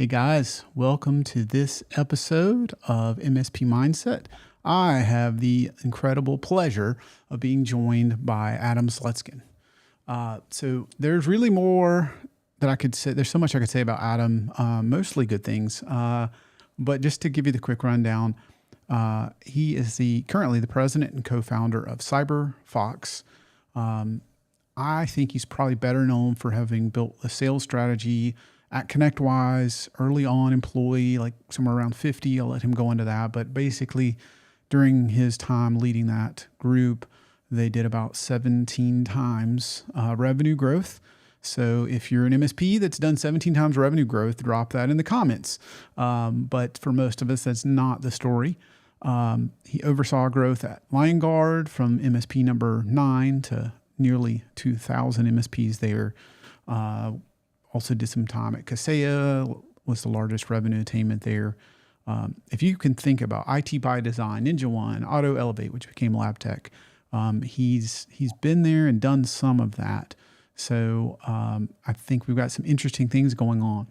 Hey guys, welcome to this episode of MSP Mindset. I have the incredible pleasure of being joined by Adam Slutskin. So there's really more that I could say. There's so much I could say about Adam, mostly good things. But just to give you the quick rundown, he is currently the president and co-founder of CyberFox. I think he's probably better known for having built a sales strategy at ConnectWise, early on employee, like somewhere around 50. I'll let him go into that. But basically, during his time leading that group, they did about 17 times revenue growth. So if you're an MSP that's done 17 times revenue growth, drop that in the comments. But for most of us, that's not the story. He oversaw growth at LionGuard from MSP number 9 to nearly 2,000 MSPs there. Also did some time at Kaseya, was the largest revenue attainment there. If you can think about IT by Design, Ninja One, Auto Elevate, which became LabTech, he's been there and done some of that. So I think we've got some interesting things going on.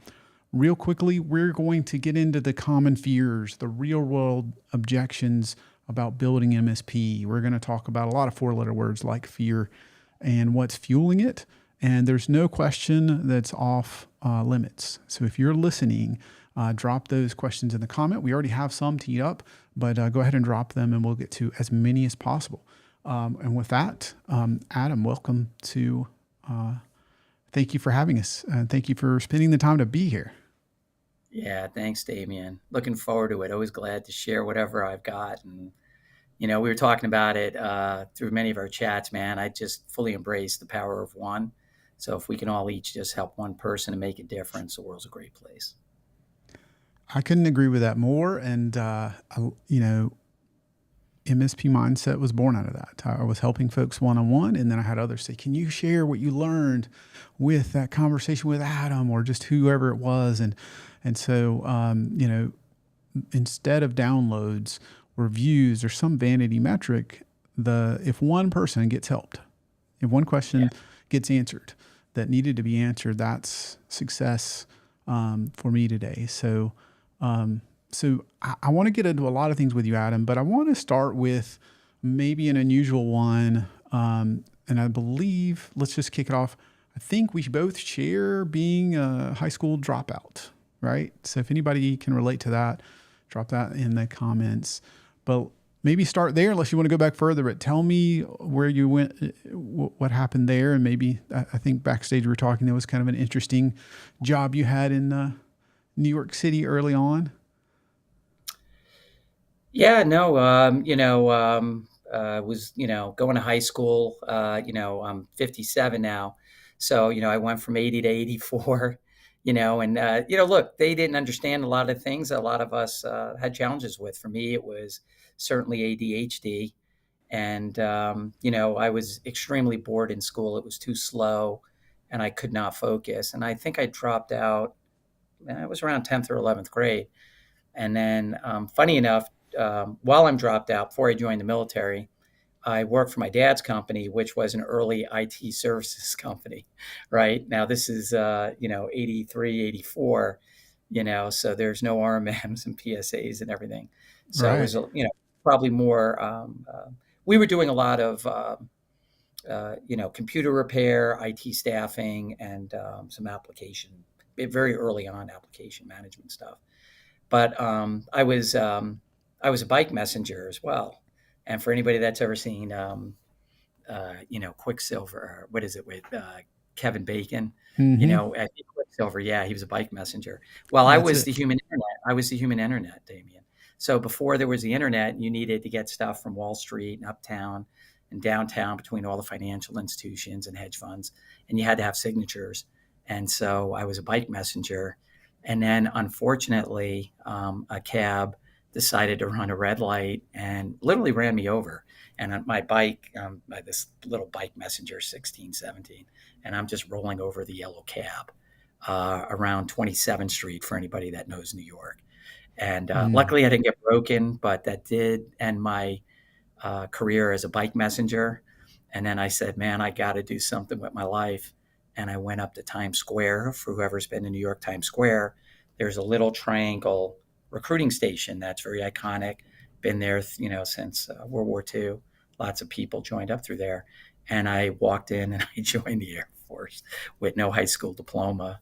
Real quickly, we're going to get into the common fears, the real world objections about building MSP. We're going to talk about a lot of 4-letter words like fear and what's fueling it. And there's no question that's off limits. So if you're listening, drop those questions in the comment. We already have some teed up, but go ahead and drop them and we'll get to as many as possible. And with that, Adam, welcome to, thank you for having us. And thank you for spending the time to be here. Yeah, thanks, Damien. Looking forward to it. Always glad to share whatever I've got. And, we were talking about it through many of our chats, man. I just fully embrace the power of one. So if we can all each just help one person and make a difference, the world's a great place. I couldn't agree with that more. And, MSP Mindset was born out of that. I was helping folks one-on-one, and then I had others say, can you share what you learned with that conversation with Adam or just whoever it was? And so, instead of downloads or views or some vanity metric, if one person gets helped, if one question gets answered that needed to be answered, that's success for me today. So I want to get into a lot of things with you, Adam, but I want to start with maybe an unusual one. And I believe, let's just kick it off. I think we both share being a high school dropout, right? So if anybody can relate to that, drop that in the comments. But maybe start there unless you want to go back further, but tell me where you went, what happened there. And maybe I think backstage we were talking, there was kind of an interesting job you had in New York City early on. Yeah, no, was, going to high school, I'm 57 now. So, I went from 80 to 84, and, look, they didn't understand a lot of things a lot of us had challenges with. For me, it was certainly ADHD. And, I was extremely bored in school. It was too slow and I could not focus. And I think I dropped out, I was around 10th or 11th grade. And then, funny enough, while I'm dropped out, before I joined the military, I worked for my dad's company, which was an early IT services company, right? Now, this is, 83, 84, so there's no RMMs and PSAs and everything. So it was, probably more, we were doing a lot of, computer repair, IT staffing, and some very early on application management stuff. But I was a bike messenger as well. And for anybody that's ever seen, Quicksilver, what is it with Kevin Bacon? Mm-hmm. At Quicksilver, yeah, he was a bike messenger. Well, I was the human internet. I was the human internet, Damien. So before there was the internet, you needed to get stuff from Wall Street and uptown and downtown between all the financial institutions and hedge funds, and you had to have signatures. And so I was a bike messenger. And then, unfortunately, a cab decided to run a red light and literally ran me over. And on my bike, this little bike messenger, 16, 17, and I'm just rolling over the yellow cab around 27th Street for anybody that knows New York. And luckily I didn't get broken, but that did end my career as a bike messenger. And then I said, man, I got to do something with my life. And I went up to Times Square. For whoever's been in New York, Times Square, there's a little triangle recruiting station that's very iconic. Been there, since World War II. Lots of people joined up through there. And I walked in and I joined the Air Force with no high school diploma.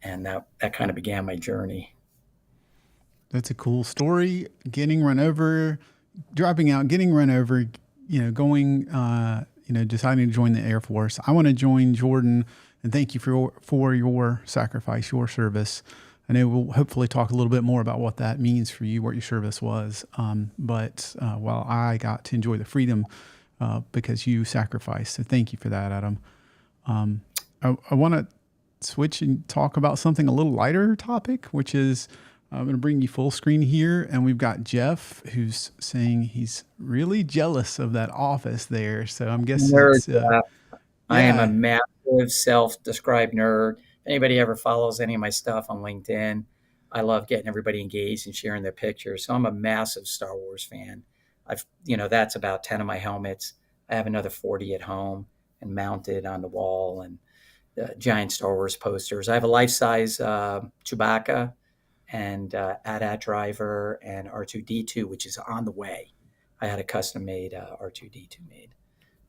And that kind of began my journey. That's a cool story. Getting run over, dropping out, getting run over, going, deciding to join the Air Force. I want to join Jordan and thank you for your sacrifice, your service. I know we'll hopefully talk a little bit more about what that means for you, what your service was. But while I got to enjoy the freedom because you sacrificed. So thank you for that, Adam. I want to switch and talk about something a little lighter topic, which is I'm going to bring you full screen here. And we've got Jeff who's saying he's really jealous of that office there. So I'm guessing Nerd, yeah. I am a massive self-described nerd. If anybody ever follows any of my stuff on LinkedIn, I love getting everybody engaged and sharing their pictures. So I'm a massive Star Wars fan. That's about 10 of my helmets. I have another 40 at home and mounted on the wall, and giant Star Wars posters. I have a life-size Chewbacca and AT-AT driver and R2-D2, which is on the way. I had a custom-made R2-D2 made.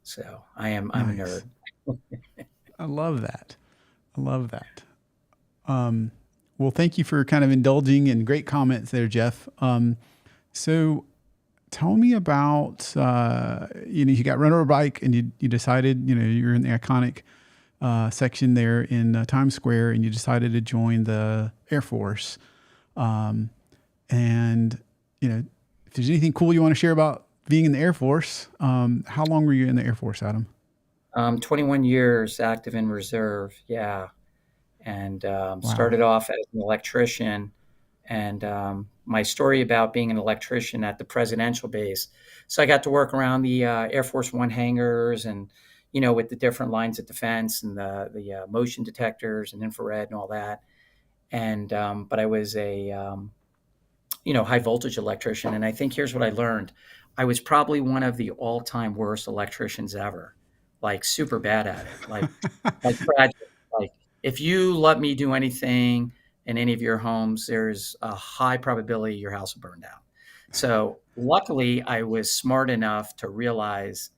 So I'm a nerd. I love that. Well, thank you for kind of indulging and great comments there, Jeff. So tell me about, you got run over a bike and you decided, you're in the iconic section there in Times Square and you decided to join the Air Force. And, if there's anything cool you want to share about being in the Air Force, how long were you in the Air Force, Adam? 21 years active in reserve. Yeah. And Wow. started off as an electrician. And my story about being an electrician at the presidential base. So I got to work around the Air Force One hangars and, with the different lines of defense and the motion detectors and infrared and all that. And but I was a high voltage electrician. And I think here's what I learned. I was probably one of the all-time worst electricians ever, like super bad at it, like tragic. Like if you let me do anything in any of your homes, there's a high probability your house will burn down. So luckily I was smart enough to realize,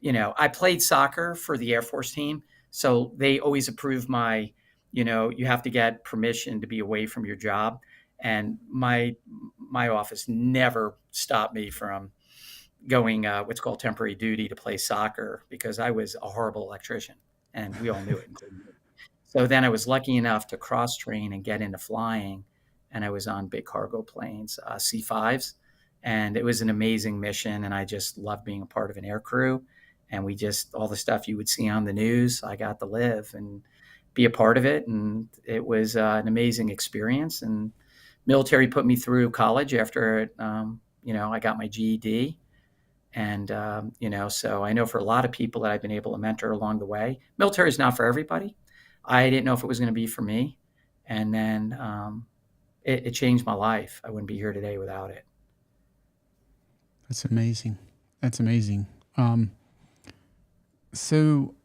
I played soccer for the Air Force team. So they always approved my, you have to get permission to be away from your job. And my office never stopped me from going what's called temporary duty to play soccer because I was a horrible electrician, and we all knew it, including me. So then I was lucky enough to cross train and get into flying, and I was on big cargo planes, C5s, and it was an amazing mission. And I just loved being a part of an air crew, and all the stuff you would see on the news, I got to live and be a part of it, and it was an amazing experience. And military put me through college after I got my GED. And, so I know for a lot of people that I've been able to mentor along the way, military is not for everybody. I didn't know if it was going to be for me. And then it changed my life. I wouldn't be here today without it. That's amazing. So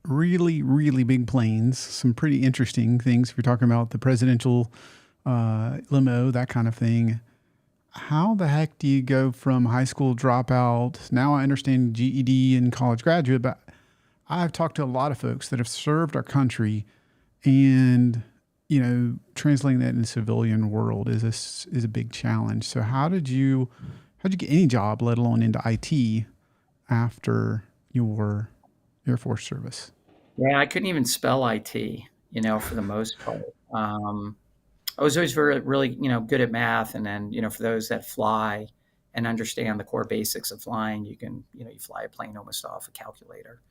really, really big planes, some pretty interesting things. If you're talking about the presidential limo, that kind of thing. How the heck do you go from high school dropout? Now I understand GED and college graduate, but I've talked to a lot of folks that have served our country, and translating that in the civilian world is a big challenge. So how'd you get any job, let alone into IT, after your Air Force service? Yeah, I couldn't even spell IT, for the most part. I was always really, good at math. And then, for those that fly and understand the core basics of flying, you can, you fly a plane almost off a calculator.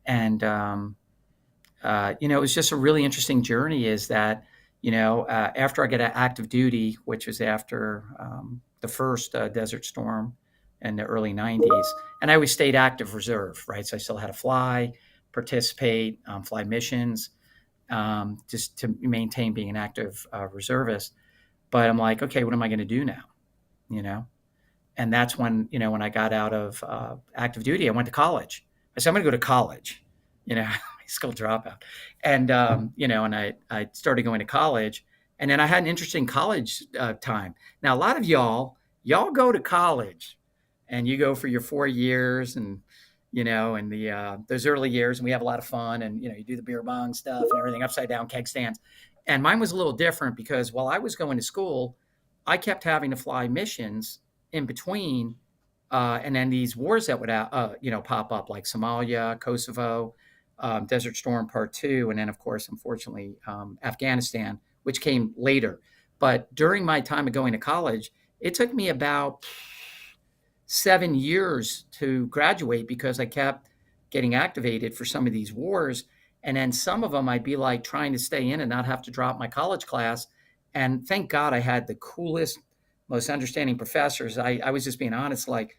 And, it was just a really interesting journey is that, after I got active duty, which was after the first Desert Storm in the early 90s, and I always stayed active reserve, right? So I still had to fly, participate, fly missions, just to maintain being an active reservist. But I'm like, okay, what am I going to do now? And that's when, when I got out of active duty, I went to college. I said, I'm going to go to college, high school dropout. And, and I started going to college, And then I had an interesting college time. Now, a lot of y'all go to college and you go for your 4 years and, and those early years, and we have a lot of fun, and, you do the beer bong stuff and everything, upside down keg stands. And mine was a little different because while I was going to school, I kept having to fly missions in between. And then these wars that would, pop up, like Somalia, Kosovo, Desert Storm Part 2, and then, of course, unfortunately, Afghanistan, which came later. But during my time of going to college, it took me about 7 years to graduate because I kept getting activated for some of these wars. And then some of them I'd be like trying to stay in and not have to drop my college class. And thank God I had the coolest, most understanding professors. I was just being honest, like,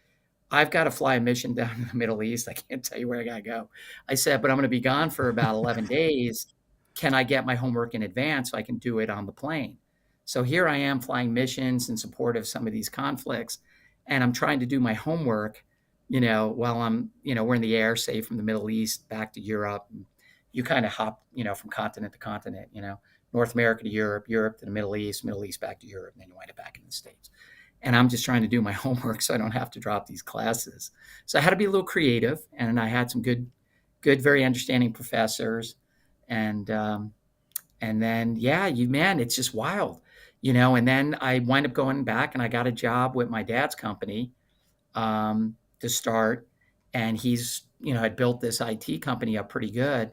I've got to fly a mission down in the Middle East. I can't tell you where I got to go. I said, but I'm going to be gone for about 11 days. Can I get my homework in advance so I can do it on the plane? So here I am flying missions in support of some of these conflicts. And I'm trying to do my homework, while we're in the air, say from the Middle East back to Europe. You kind of hop, from continent to continent, North America to Europe, Europe to the Middle East back to Europe, and then you wind up back in the States. And I'm just trying to do my homework so I don't have to drop these classes. So I had to be a little creative, and I had some good, very understanding professors. And then, yeah, man, it's just wild, and then I wind up going back and I got a job with my dad's company to start. And he's, had built this IT company up pretty good.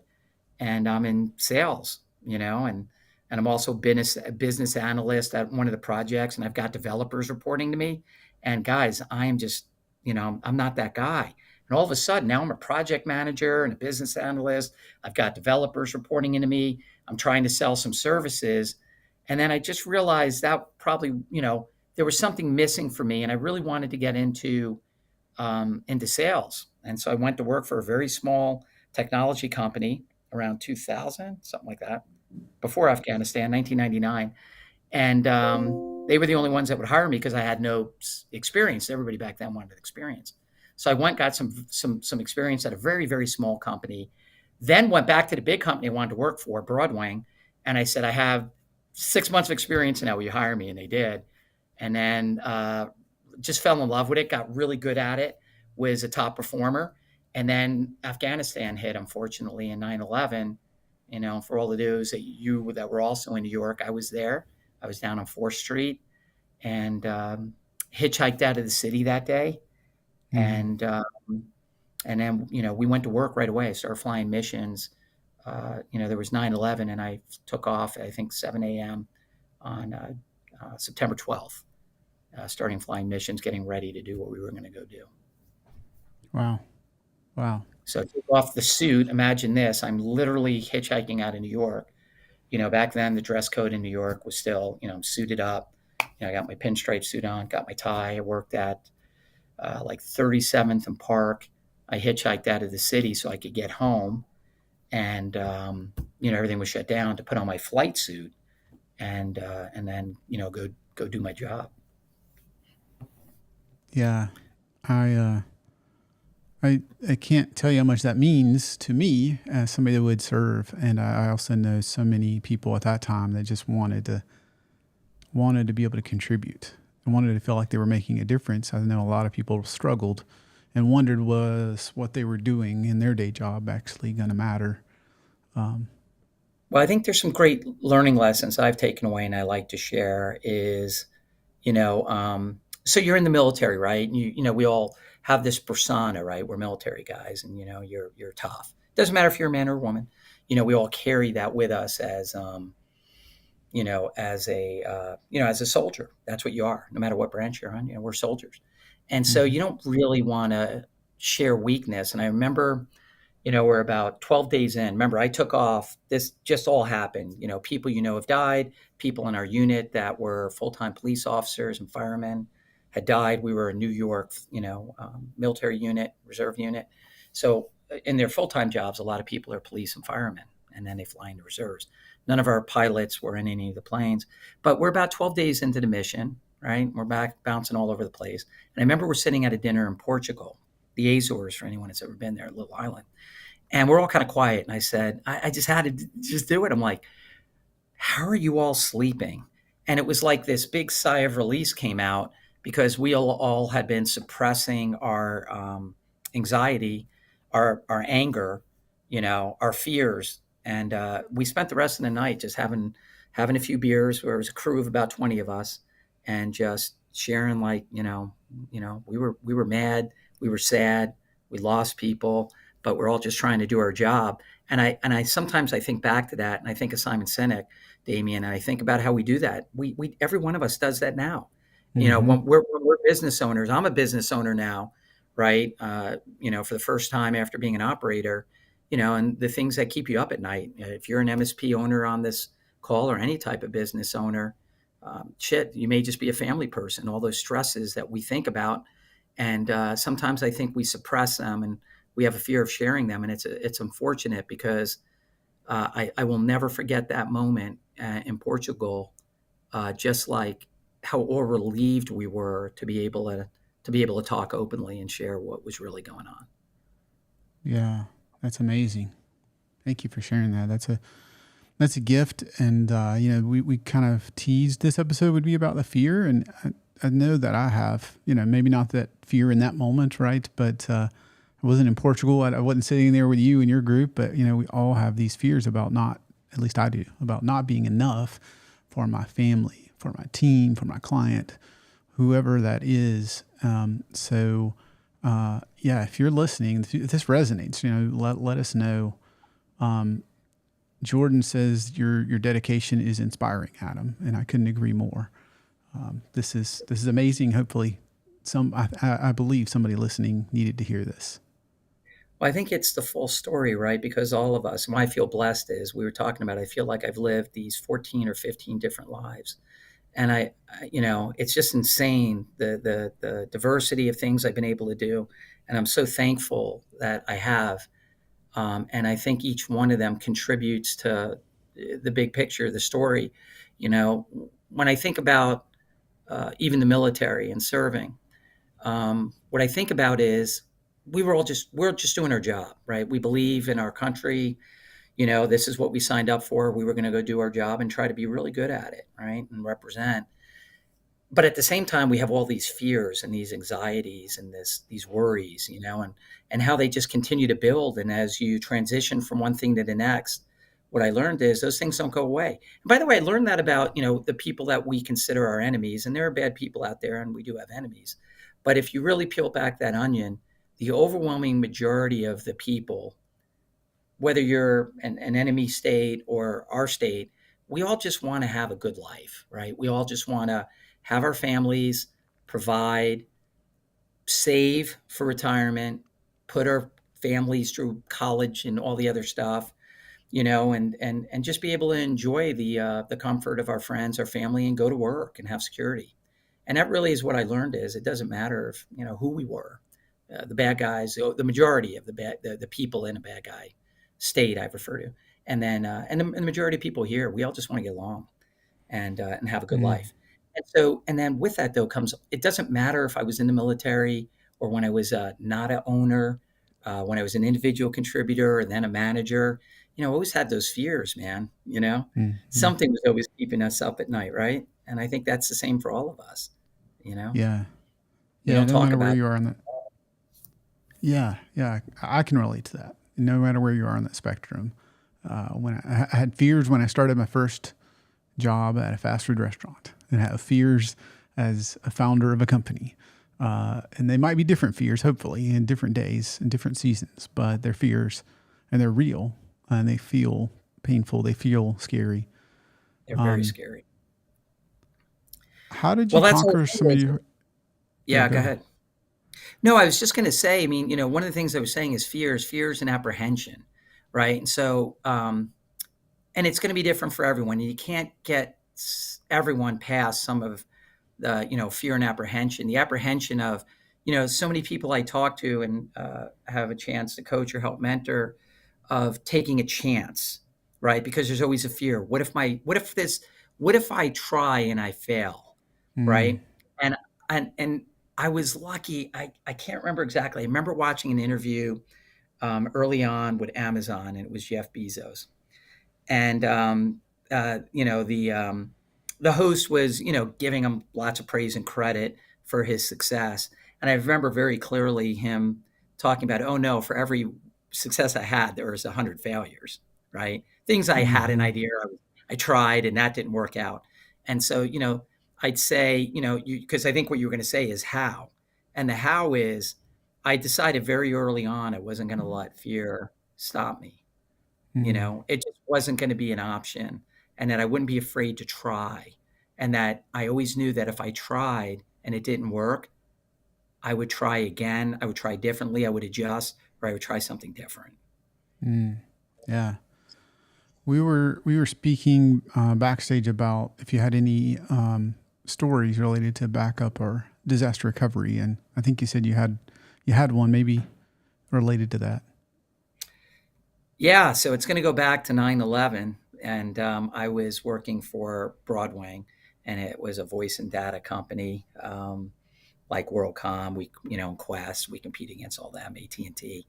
And I'm in sales, and I'm also a business analyst at one of the projects, and I've got developers reporting to me. And guys, I am just, I'm not that guy. And all of a sudden, now I'm a project manager and a business analyst. I've got developers reporting into me. I'm trying to sell some services. And then I just realized that probably, there was something missing for me. And I really wanted to get into sales. And so I went to work for a very small technology company around 2000, something like that, before Afghanistan, 1999. And they were the only ones that would hire me because I had no experience. Everybody back then wanted experience. So I got some experience at a very, very small company, then went back to the big company I wanted to work for, Broadwing. And I said, I have 6 months of experience now. Will you hire me? And they did. And then just fell in love with it, got really good at it, was a top performer. And then Afghanistan hit, unfortunately, in 9/11. For all the news that were also in New York, I was there. I was down on 4th Street and hitchhiked out of the city that day. Mm-hmm. And then, we went to work right away, started flying missions. There was 9/11, and I took off, I think, 7 a.m. on September 12th, starting flying missions, getting ready to do what we were going to go do. Wow. So take off the suit. Imagine this. I'm literally hitchhiking out of New York. Back then the dress code in New York was still, I'm suited up. I got my pinstripe suit on, got my tie. I worked at like 37th and Park. I hitchhiked out of the city so I could get home. And, everything was shut down to put on my flight suit and then, go do my job. Yeah. I can't tell you how much that means to me as somebody that would serve. And I also know so many people at that time that just wanted to be able to contribute and wanted to feel like they were making a difference. I know a lot of people struggled and wondered, was what they were doing in their day job actually going to matter? Well, I think there's some great learning lessons I've taken away and I like to share is, so you're in the military, right? And we all have this persona, right? We're military guys, and you're tough. Doesn't matter if you're a man or a woman. We all carry that with us as as a soldier. That's what you are, no matter what branch you're on. We're soldiers, and so you don't really want to share weakness. And I remember, we're about 12 days in. Remember, I took off. This just all happened. People have died. People in our unit that were full-time police officers and firemen had died. We were a New York, military unit, reserve unit. So in their full-time jobs, a lot of people are police and firemen, and then they fly into reserves. None of our pilots were in any of the planes, but we're about 12 days into the mission, right? We're back bouncing all over the place. And I remember we're sitting at a dinner in Portugal, the Azores, for anyone that's ever been there, a little island. And we're all kind of quiet. And I said, I just had to just do it. I'm like, how are you all sleeping? And it was like this big sigh of release came out because we all had been suppressing our anxiety, our anger, our fears. And we spent the rest of the night just having a few beers. There was a crew of about 20 of us, and just sharing, like, we were mad, we were sad, we lost people, but we're all just trying to do our job. And I sometimes I think back to that, and I think of Simon Sinek, Damien, and I think about how we do that. We every one of us does that now. Mm-hmm. When we're business owners, I'm a business owner now, right? For the first time after being an operator, and the things that keep you up at night. If you're an MSP owner on this call, or any type of business owner, shit, you may just be a family person. All those stresses that we think about, and sometimes I think we suppress them, and we have a fear of sharing them, and it's unfortunate because I will never forget that moment in Portugal, just like how all relieved we were to be able to talk openly and share what was really going on. Yeah, that's amazing. Thank you for sharing that. That's a gift, and we kind of teased this episode would be about the fear, and I know that I have, maybe not that fear in that moment, right? But I wasn't in Portugal. I wasn't sitting there with you and your group, but we all have these fears about not, at least I do, about not being enough for my family, for my team, for my client, whoever that is. If you're listening, if this resonates, let us know. Jordan says your dedication is inspiring, Adam, and I couldn't agree more. This is amazing. Hopefully, I believe somebody listening needed to hear this. Well, I think it's the full story, right? Because all of us, and why I feel blessed is, we were talking about, I feel like I've lived these 14 or 15 different lives. And it's just insane, the diversity of things I've been able to do. And I'm so thankful that I have. And I think each one of them contributes to the big picture, the story. When I think about even the military and serving, what I think about is we're just doing our job, right? We believe in our country. This is what we signed up for. We were going to go do our job and try to be really good at it, right? And represent. But at the same time, we have all these fears and these anxieties and these worries, and how they just continue to build. And as you transition from one thing to the next, what I learned is those things don't go away. And by the way, I learned that about, the people that we consider our enemies, and there are bad people out there, and we do have enemies. But if you really peel back that onion, the overwhelming majority of the people, whether you're an enemy state or our state, we all just want to have a good life, right? We all just want to have our families, provide, save for retirement, put our families through college and all the other stuff, and just be able to enjoy the comfort of our friends, our family, and go to work and have security. And that really is what I learned is it doesn't matter if, who we were, the bad guys, the majority of the people in a bad guy state I refer to, and then and the majority of people here, we all just want to get along and have a good Mm. life. And then with that though comes, it doesn't matter if I was in the military or when I was not an owner, when I was an individual contributor and then a manager. I always had those fears, man. Mm-hmm. Something was always keeping us up at night, right? And I think that's the same for all of us. You know, Yeah, we yeah. don't No talk matter where about it. you are on that. Yeah, yeah. I can relate to that. No matter where you are on that spectrum. When I had fears when I started my first job at a fast food restaurant, and have fears as a founder of a company. And they might be different fears, hopefully, in different days and different seasons, but they're fears and they're real and they feel painful. They feel scary. They're very Um, scary. how did Well, you that's the conquer whole some thing of is, your, yeah, yeah, go go ahead. ahead. No, I was just going to say, I mean, one of the things I was saying is fears and apprehension, right? And so, and it's going to be different for everyone. You can't get everyone past some of the, fear and apprehension. The apprehension of, so many people I talk to and have a chance to coach or help mentor, of taking a chance, right? Because there's always a fear. What if I try and I fail, Mm, right? And and I was lucky. I can't remember exactly. I remember watching an interview early on with Amazon, and it was Jeff Bezos. And the host was, giving him lots of praise and credit for his success. And I remember very clearly him talking about, oh no, for every success I had, there was 100 failures, right? Things I had an Mm-hmm. idea, I tried, and that didn't work out. And so, I'd say, because I think what you were going to say is how. And the how is I decided very early on I wasn't going to let fear stop me. Mm-hmm. It just wasn't going to be an option, and that I wouldn't be afraid to try. And that I always knew that if I tried and it didn't work, I would try again. I would try differently. I would adjust, or I would try something different. Mm. Yeah. We were speaking backstage about if you had any stories related to backup or disaster recovery, and I think you said you had one maybe related to that. Yeah, so it's going to go back to 9/11, and I was working for Broadway, and it was a voice and data company, like WorldCom. Quest. We compete against all them, AT&T.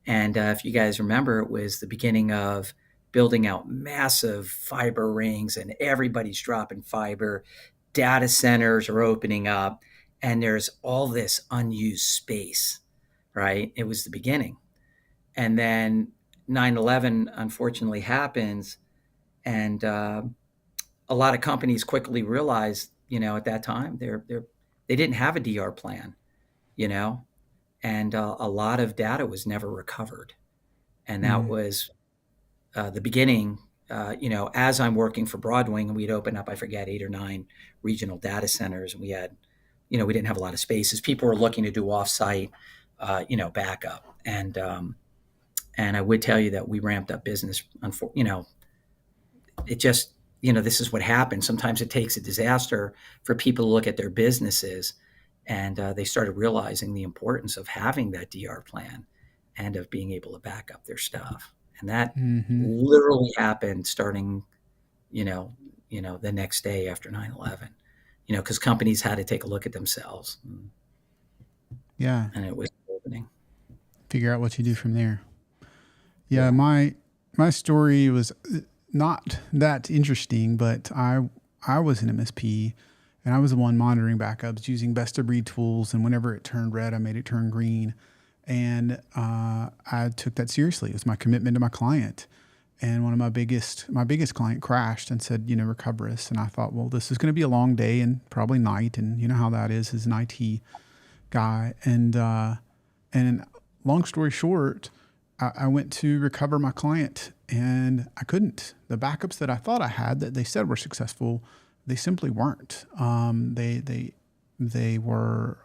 And if you guys remember, it was the beginning of building out massive fiber rings, and everybody's dropping fiber. Data centers are opening up, and there's all this unused space, right? It was the beginning. And then 9/11 unfortunately happens, and a lot of companies quickly realized, at that time, they didn't have a DR plan, you know, and a lot of data was never recovered. And that Mm. was the beginning. As I'm working for Broadwing, and we'd open up, I forget, 8 or 9 regional data centers, and we had, we didn't have a lot of spaces. People were looking to do offsite, backup, and I would tell you that we ramped up business. It just, this is what happens. Sometimes it takes a disaster for people to look at their businesses, and they started realizing the importance of having that DR plan and of being able to back up their stuff. And that Mm-hmm. literally happened starting, you know, the next day after 9/11. Because companies had to take a look at themselves, Yeah. and it was opening. Figure out what you do from there. Yeah, Yeah. my story was not that interesting, but I was an MSP, and I was the one monitoring backups using best of breed tools. And whenever it turned red, I made it turn green, and I took that seriously. It was my commitment to my client. And one of my biggest client crashed and said, recover us. And I thought, well, this is going to be a long day and probably night, and you know how that is as an IT guy. And long story short, I went to recover my client and I couldn't. The backups that I thought I had that they said were successful, they simply weren't. They were.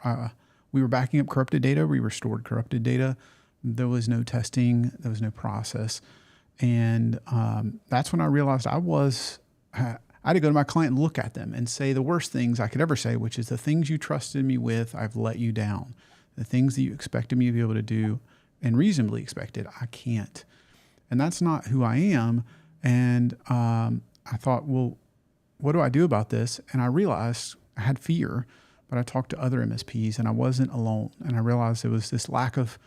We were backing up corrupted data. We restored corrupted data. There was no testing. There was no process, and that's when I realized I had to go to my client and look at them and say the worst things I could ever say, which is the things you trusted me with, I've let you down. The things that you expected me to be able to do and reasonably expected, I can't. And that's not who I am. And I thought, well, what do I do about this? And I realized I had fear, but I talked to other MSPs and I wasn't alone. And I realized there was this lack of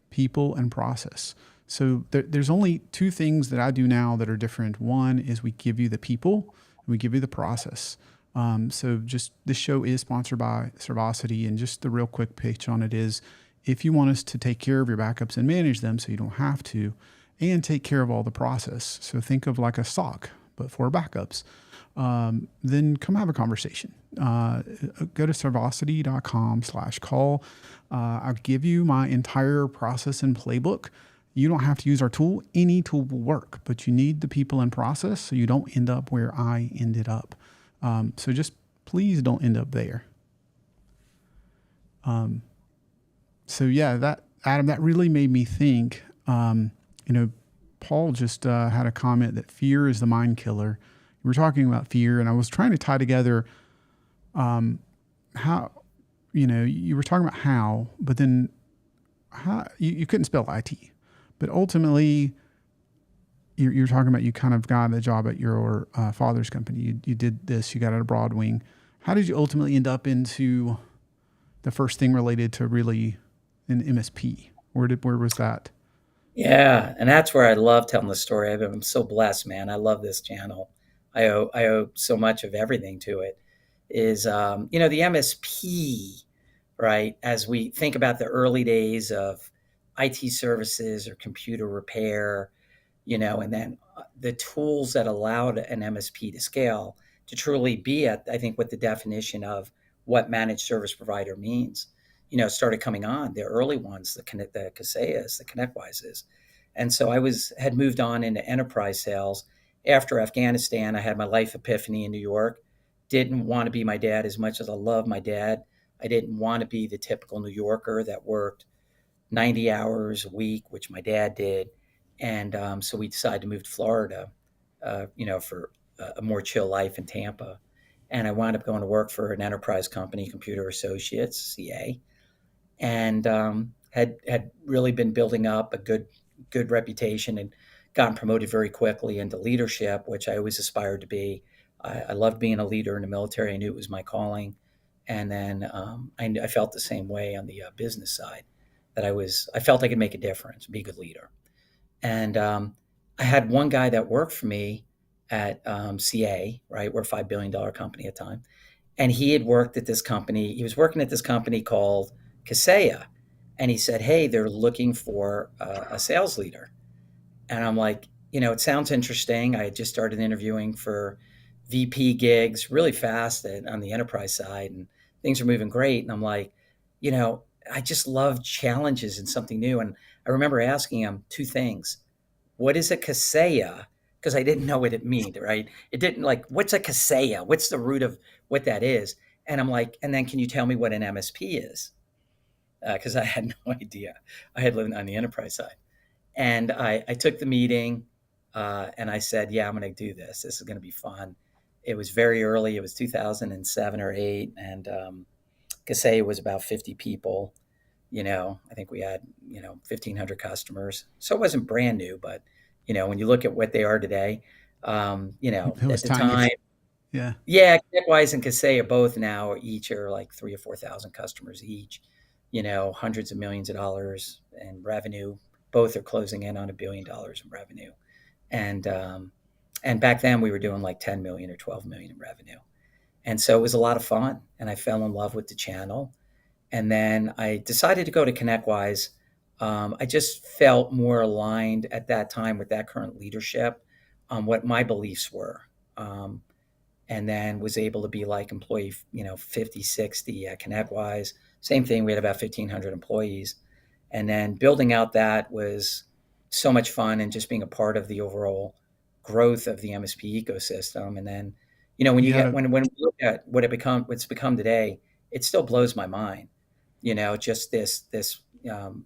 people and process. So there's only two things that I do now that are different. One is we give you the people, and we give you the process. So just this show is sponsored by Servosity, and just the real quick pitch on it is if you want us to take care of your backups and manage them so you don't have to, and take care of all the process. So think of like a SOC, but for backups. Then come have a conversation. Go to servosity.com/call. I'll give you my entire process and playbook. You don't have to use our tool. Any tool will work, but you need the people and process so you don't end up where I ended up. So just please don't end up there. So yeah, that Adam, that really made me think. Paul just had a comment that fear is the mind killer. We were talking about fear, and I was trying to tie together how, you were talking about how, but then how you couldn't spell IT, but ultimately you're talking about you kind of got a job at your father's company. You did this, you got out of Broadwing. How did you ultimately end up into the first thing related to really an MSP? Where was that? Yeah, and that's where I love telling the story. I'm so blessed, man. I love this channel. I owe so much of everything to it. Is the MSP, right? As we think about the early days of IT services or computer repair, and then the tools that allowed an MSP to scale to truly be at, I think, what the definition of what managed service provider means, started coming on. The early ones, the Kaseya's, the ConnectWise's. And so had moved on into enterprise sales. After Afghanistan, I had my life epiphany in New York. Didn't want to be my dad as much as I love my dad. I didn't want to be the typical New Yorker that worked 90 hours a week, which my dad did. And so we decided to move to Florida, for a more chill life in Tampa. And I wound up going to work for an enterprise company, Computer Associates, CA, and had really been building up a good reputation and gotten promoted very quickly into leadership, which I always aspired to be. I loved being a leader in the military. I knew it was my calling. And then I felt the same way on the business side, that I felt I could make a difference, be a good leader. And I had one guy that worked for me at CA, right? We're a $5 billion company at the time. And he had worked at this company. He was working at this company called Kaseya. And he said, "Hey, they're looking for a sales leader." And I'm like, it sounds interesting. I had just started interviewing for VP gigs really fast on the enterprise side, and things are moving great. And I'm like, you know, I just love challenges and something new. And I remember asking him two things. What is a Kaseya? Because I didn't know what it meant, right? It didn't, like, what's a Kaseya? What's the root of what that is? And I'm like, and then can you tell me what an MSP is? Because I had no idea. I had lived on the enterprise side. And I took the meeting, and I said, yeah, I'm going to do this. This is going to be fun. It was very early. It was 2007 or 8. And Kaseya was about 50 people. I think we had, 1,500 customers. So it wasn't brand new, but, when you look at what they are today, It was at the tiny. time, Yeah. yeah, ConnectWise and Kaseya both now each are like 3 or 4 thousand customers each, hundreds of millions of dollars in revenue. Both are closing in on $1 billion in revenue. And, and back then we were doing like 10 million or 12 million in revenue. And so it was a lot of fun. And I fell in love with the channel. And then I decided to go to ConnectWise. I just felt more aligned at that time with that current leadership on what my beliefs were. Um, and then was able to be like employee, 50, 60 at ConnectWise. Same thing. We had about 1,500 employees. And then building out that was so much fun, and just being a part of the overall growth of the MSP ecosystem. And then, when You you had get, a when we look at what's become today, it still blows my mind, just this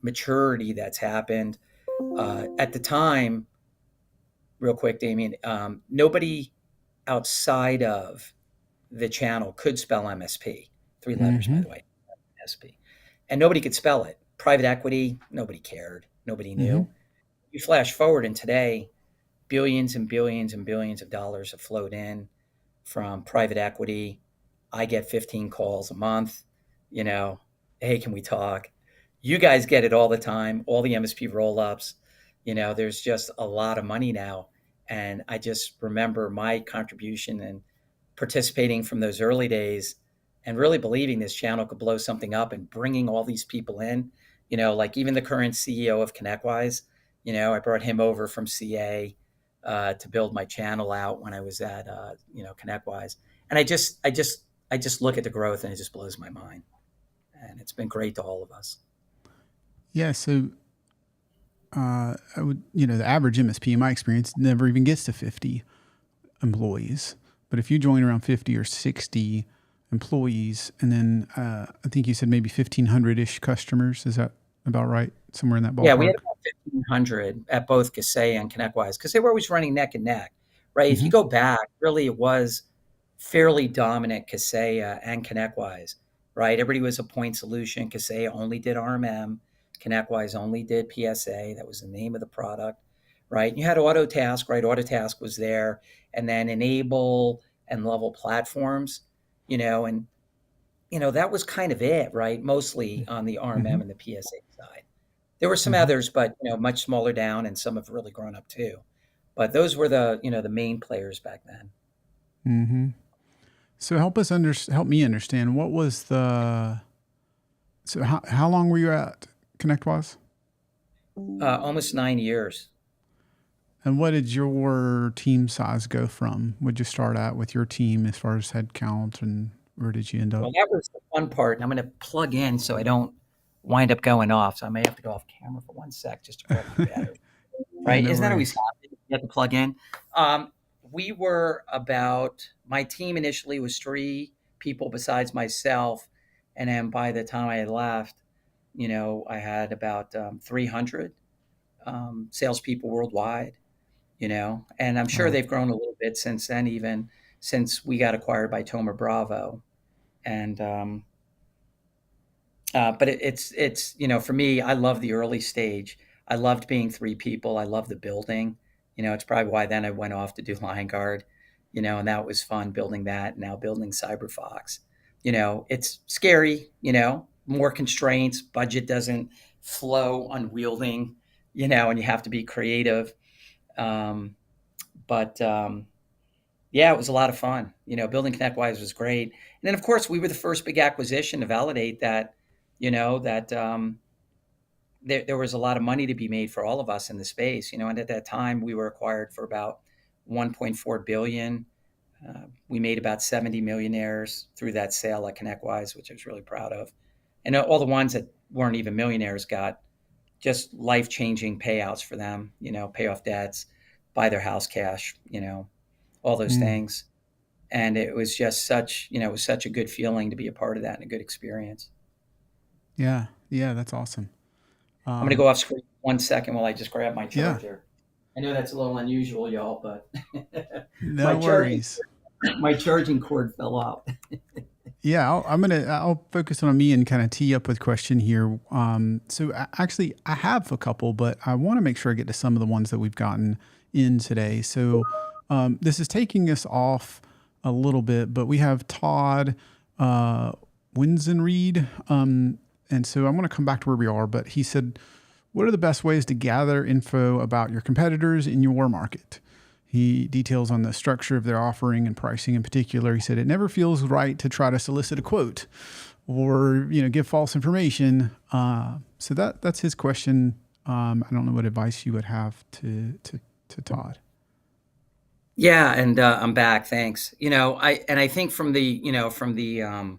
maturity that's happened. At the time, real quick, Damien, nobody outside of the channel could spell MSP. Three letters, by mm-hmm, the way, MSP. And nobody could spell it. Private equity, nobody cared. Nobody mm-hmm. knew. You flash forward, and today, billions and billions and billions of dollars have flowed in from private equity. I get 15 calls a month, you know, hey, can we talk? You guys get it all the time, all the MSP roll ups. There's just a lot of money now. And I just remember my contribution and participating from those early days, and really believing this channel could blow something up, and bringing all these people in, like even the current CEO of ConnectWise, I brought him over from CA to build my channel out when I was at, ConnectWise. And I just look at the growth, and it just blows my mind. And it's been great to all of us. Yeah. So I would, the average MSP in my experience never even gets to 50 employees. But if you join around 50 or 60 employees, and then I think you said maybe 1,500 ish customers, is that about right? Somewhere in that Yeah, we ballpark? had about 1,500 at both Kaseya and ConnectWise, because they were always running neck and neck, right? If Mm-hmm. you go back, really it was fairly dominant Kaseya and ConnectWise, right? Everybody was a point solution. Kaseya only did RMM. ConnectWise only did PSA. That was the name of the product, right? You had Autotask, right? Autotask was there, and then Enable and Level platforms, and that was kind of it, right? Mostly on the Mm-hmm. RMM and the PSA side. There were some Mm-hmm. others, but much smaller down, and some have really grown up too. But those were the main players back then. Mm-hmm. So help me understand what was the so how long were you at ConnectWise, Almost 9 years. and what did your team size go from? Would you start out with your team as far as head count, and where did you end up? Well, that was the fun part. And I'm going to plug in so I don't wind up going off. So I may have to go off camera for 1 sec just to grab my battery. Yeah, Right? no Isn't that always worries. happening? You have to plug in. Um, we were about my team initially was 3 people besides myself, and then by the time I had left, I had about 300 salespeople worldwide. And I'm sure Wow. they've grown a little bit since then, even since we got acquired by Toma Bravo. And but it's for me, I love the early stage. I loved being 3 people. I love the building. It's probably why then I went off to do Lion Guard, and that was fun building that. Now building CyberFox. It's scary. More constraints. Budget doesn't flow unwielding. And you have to be creative. Um, but yeah, it was a lot of fun. Building ConnectWise was great. And then, of course, we were the first big acquisition to validate that, that there was a lot of money to be made for all of us in the space. And at that time, we were acquired for about 1.4 billion. We made about 70 millionaires through that sale at ConnectWise, which I was really proud of. And all the ones that weren't even millionaires got just life changing payouts for them. Pay off debts, buy their house cash. All those Mm. things. And it was just it was such a good feeling to be a part of that and a good experience. Yeah, yeah, that's awesome. I'm going to Um, go off screen 1 second while I just grab my yeah, charger. I know that's a little unusual, y'all, but my no charging worries. my charging cord fell out. Yeah, I'll focus on me and kind of tee up with question here. Actually, I have a couple, but I want to make sure I get to some of the ones that we've gotten in today. So this is taking us off a little bit, but we have Todd uh, Winsenreed, and so I'm going to come back to where we are. But he said, "What are the best ways to gather info about your competitors in your market?" He details on the structure of their offering and pricing in particular. He said it never feels right to try to solicit a quote or give false information. So that's his question. I don't know what advice you would have to Todd. Yeah, and I'm back. Thanks. I think from the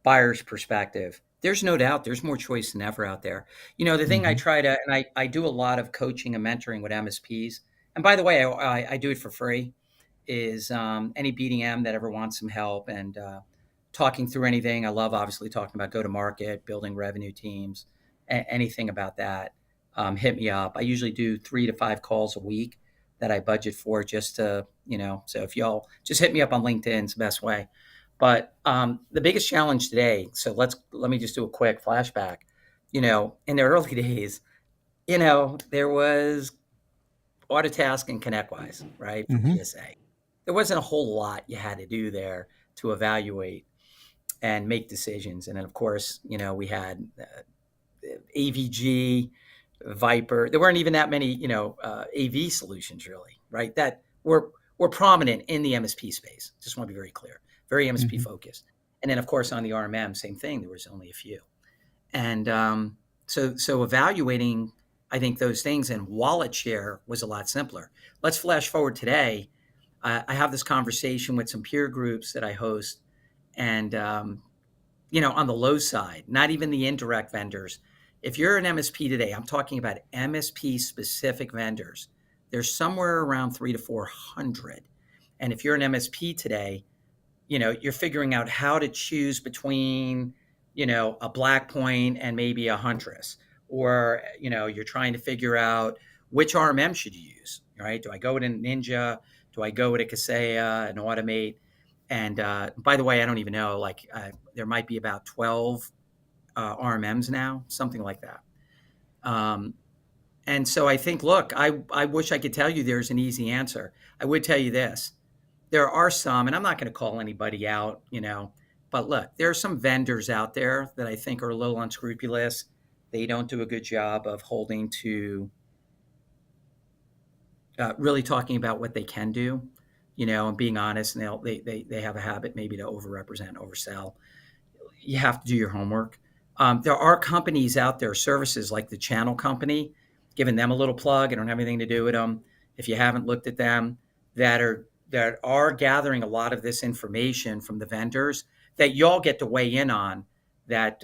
buyer's perspective, there's no doubt there's more choice than ever out there. The thing I Mm-hmm. try to, and I do a lot of coaching and mentoring with MSPs. And by the way, I do it for free. Is any BDM that ever wants some help and talking through anything. I love obviously talking about go to market, building revenue teams, anything about that. Hit me up. I usually do 3 to 5 calls a week that I budget for just to, so if y'all just hit me up on LinkedIn, it's the best way. But the biggest challenge today, so let me just do a quick flashback. In the early days, there was Autotask and ConnectWise, right, for Mm-hmm. BSA. There wasn't a whole lot you had to do there to evaluate and make decisions. And then, of course, we had AVG, Viper. There weren't even that many, AV solutions really, right? That were prominent in the MSP space. Just want to be very clear, very MSP Mm-hmm. focused. And then, of course, on the RMM, same thing. There was only a few. And so evaluating, I think those things and wallet share was a lot simpler. Let's flash forward today. I have this conversation with some peer groups that I host, and on the low side, not even the indirect vendors. If you're an MSP today, I'm talking about MSP specific vendors. There's somewhere around 3 to 400. And if you're an MSP today, you're figuring out how to choose between, a Black Point and maybe a Huntress, or, you're trying to figure out which RMM should you use, right? Do I go with a Ninja? Do I go with a Kaseya, an Automate? And by the way, I don't even know, like there might be about 12 RMMs now, something like that. Um, and so I think, look, I wish I could tell you there's an easy answer. I would tell you this. There are some, and I'm not going to call anybody out, but look, there are some vendors out there that I think are a little unscrupulous. They don't do a good job of holding to really talking about what they can do. and being honest, and they have a habit maybe to overrepresent, oversell. You have to do your homework. There are companies out there, services like the Channel Company, giving them a little plug. I don't have anything to do with them. If you haven't looked at them, that are gathering a lot of this information from the vendors that y'all get to weigh in on. That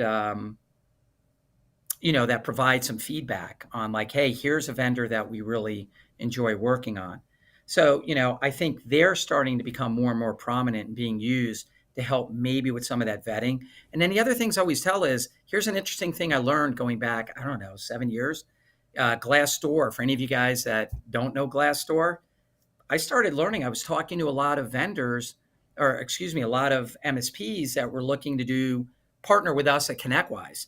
that provide some feedback on, like, hey, here's a vendor that we really enjoy working on. So, I think they're starting to become more and more prominent and being used to help maybe with some of that vetting. And then the other things I always tell is, here's an interesting thing I learned going back, I don't know, 7 years. Glassdoor, for any of you guys that don't know Glassdoor, I started learning. I was talking to a lot of vendors, or excuse me, a lot of MSPs that were looking to do partner with us at ConnectWise.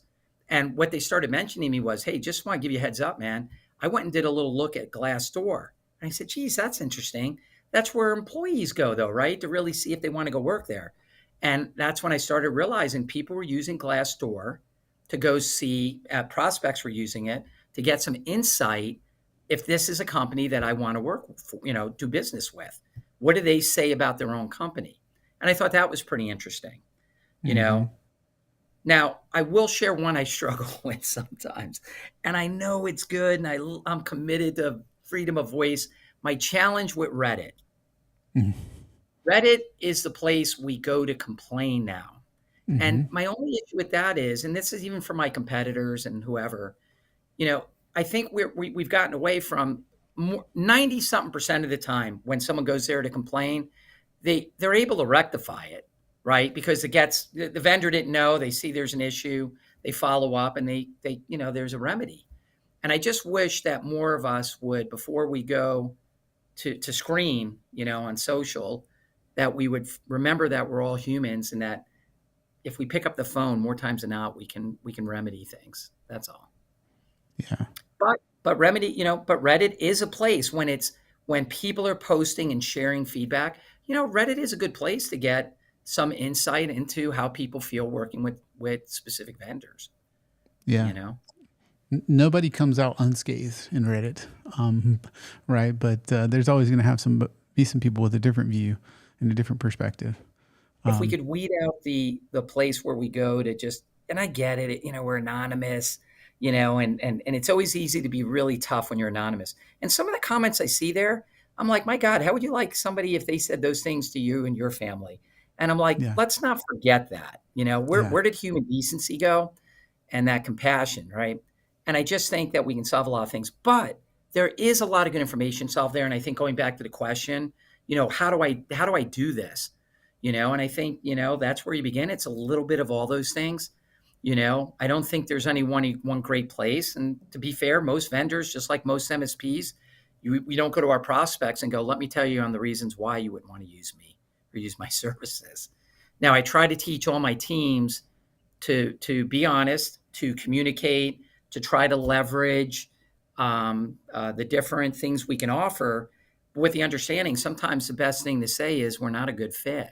And what they started mentioning to me was, hey, just want to give you a heads up, man. I went and did a little look at Glassdoor. And I said, geez, that's interesting. That's where employees go, though, right? To really see if they want to go work there. And that's when I started realizing people were using Glassdoor to go see, prospects were using it to get some insight if this is a company that I want to work for, do business with. What do they say about their own company? And I thought that was pretty interesting, you know. Now, I will share one I struggle with sometimes, and I know it's good, and I'm committed to freedom of voice. My challenge with Reddit. Reddit is the place we go to complain now. And my only issue with that is, and this is even for my competitors and whoever, I think we've gotten away from 90-something% of the time when someone goes there to complain, they're able to rectify it, right? Because the vendor didn't know, they see there's an issue, they follow up, and they there's a remedy. And I just wish that more of us would, before we go to scream, on social, that we would remember that we're all humans, and that if we pick up the phone more times than not, we can remedy things. That's all. Yeah. But Reddit is a place when people are posting and sharing feedback. Reddit is a good place to get some insight into how people feel working with specific vendors. Yeah. Nobody comes out unscathed in Reddit, right? But there's always going to have be some people with a different view and a different perspective. If we could weed out the place where we go to just, and I get it, we're anonymous, and it's always easy to be really tough when you're anonymous. And some of the comments I see there, I'm like, my God, how would you like somebody if they said those things to you and your family? And I'm like, let's not forget that. Where did human decency go? And that compassion, right? And I just think that we can solve a lot of things, but there is a lot of good information solved there. And I think going back to the question, how do I do this? And I think, that's where you begin. It's a little bit of all those things. I don't think there's any one great place. And to be fair, most vendors, just like most MSPs, we don't go to our prospects and go, let me tell you on the reasons why you would want to use me or use my services. Now, I try to teach all my teams to be honest, to communicate, to try to leverage the different things we can offer, with the understanding sometimes the best thing to say is we're not a good fit.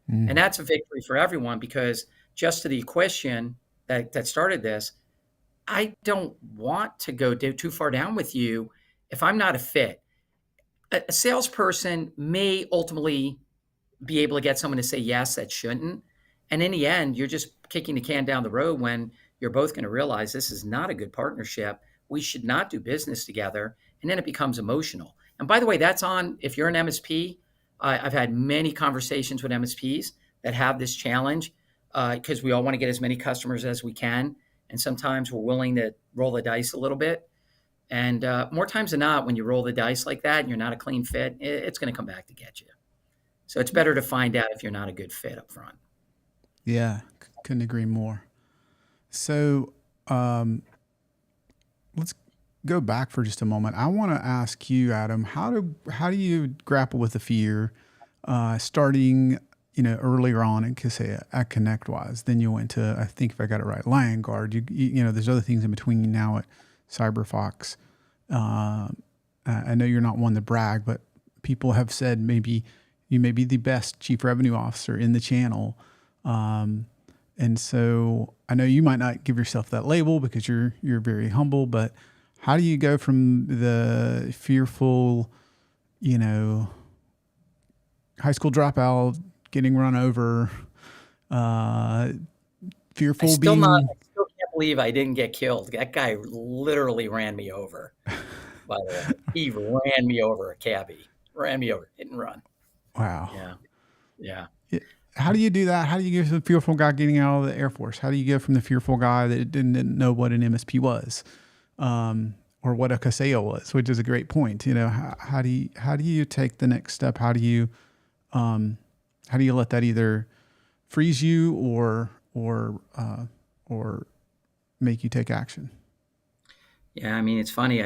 And that's a victory for everyone, because just to the question that started this, I don't want to go too far down with you if I'm not a fit. A salesperson may ultimately be able to get someone to say yes that shouldn't. And in the end, you're just kicking the can down the road when you're both going to realize this is not a good partnership. We should not do business together. And then it becomes emotional. And by the way, that's on, if you're an MSP, I've had many conversations with MSPs that have this challenge because we all want to get as many customers as we can. And sometimes we're willing to roll the dice a little bit. And more times than not, when you roll the dice like that and you're not a clean fit, it's going to come back to get you. So it's better to find out if you're not a good fit up front. Yeah, couldn't agree more. So let's go back for just a moment. I want to ask you, Adam, how do you grapple with the fear starting, earlier on at ConnectWise? Then you went to, I think if I got it right, LionGuard. There's other things in between now at CyberFox. I know you're not one to brag, but people have said maybe you may be the best chief revenue officer in the channel. And so I know you might not give yourself that label because you're very humble, but how do you go from the fearful, high school dropout, getting run over, uh, I fearful still not. being. I still can't believe I didn't get killed. That guy literally ran me over. By the way, he ran me over. A cabbie ran me over. Hit and run. Wow. Yeah, yeah. How do you do that? How do you get from the fearful guy getting out of the Air Force? How do you get from the fearful guy that didn't know what an MSP was, or what a CASEO was, which is a great point. How do you take the next step? How do you let that either freeze you or make you take action? Yeah, I mean, it's funny.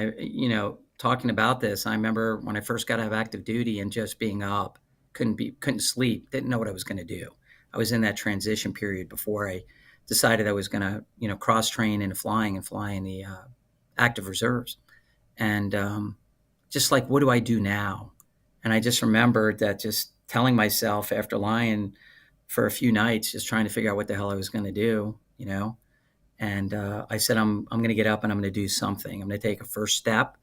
Talking about this, I remember when I first got out of active duty and just being up, couldn't sleep, didn't know what I was going to do. I was in that transition period before I decided I was going to, cross train into flying and fly in the active reserves. And just like, what do I do now? And I just remembered that just telling myself after lying for a few nights, just trying to figure out what the hell I was going to do. And I said, I'm going to get up and I'm going to do something. I'm going to take a first step,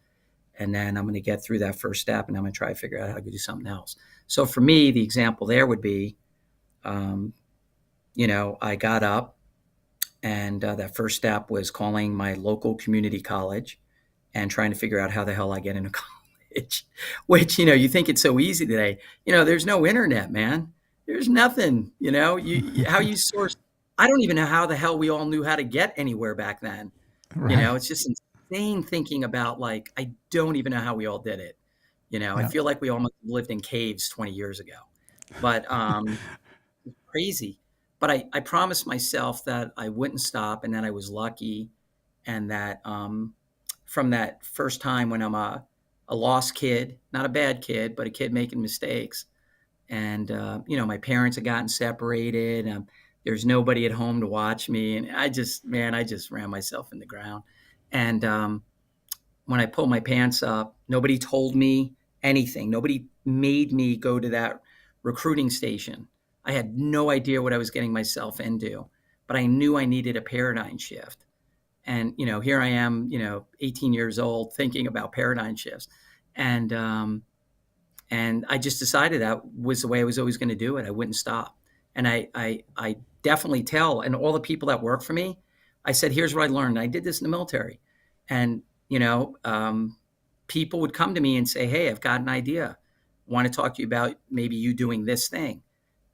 and then I'm going to get through that first step, and I'm going to try to figure out how to do something else. So for me, the example there would be, um, I got up, and that first step was calling my local community college and trying to figure out how the hell I get into college, which, you think it's so easy today. There's no internet, man. There's nothing, how you source. I don't even know how the hell we all knew how to get anywhere back then. Right. It's just insane thinking about, like, I don't even know how we all did it. I Yeah. feel like we almost lived in caves 20 years ago, but crazy. But I promised myself that I wouldn't stop, and that I was lucky, and that from that first time when I'm a lost kid, not a bad kid, but a kid making mistakes. And, my parents had gotten separated. There's nobody at home to watch me. And I just ran myself in the ground. And when I pulled my pants up, nobody told me anything. Nobody made me go to that recruiting station. I had no idea what I was getting myself into, but I knew I needed a paradigm shift. And, here I am, 18 years old, thinking about paradigm shifts. And, and I just decided that was the way I was always going to do it. I wouldn't stop. And I definitely tell, and all the people that work for me, I said, here's what I learned. I did this in the military. And, people would come to me and say, hey, I've got an idea. I want to talk to you about maybe you doing this thing.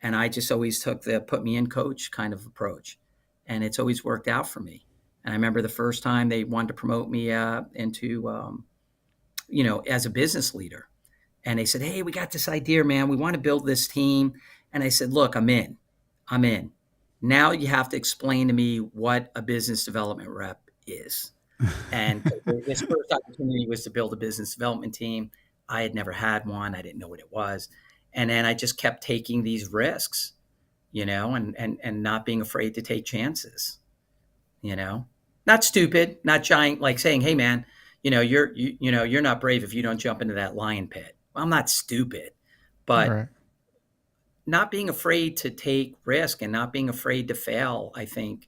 And I just always took the put me in coach kind of approach. And it's always worked out for me. And I remember the first time they wanted to promote me into, as a business leader. And they said, hey, we got this idea, man. We want to build this team. And I said, look, I'm in. I'm in. Now you have to explain to me what a business development rep is. And this first opportunity was to build a business development team. I had never had one. I didn't know what it was. And then I just kept taking these risks, and not being afraid to take chances, not stupid, not giant, like saying, hey, man, you're not brave if you don't jump into that lion pit. Well, I'm not stupid, but Right. not being afraid to take risk and not being afraid to fail, I think,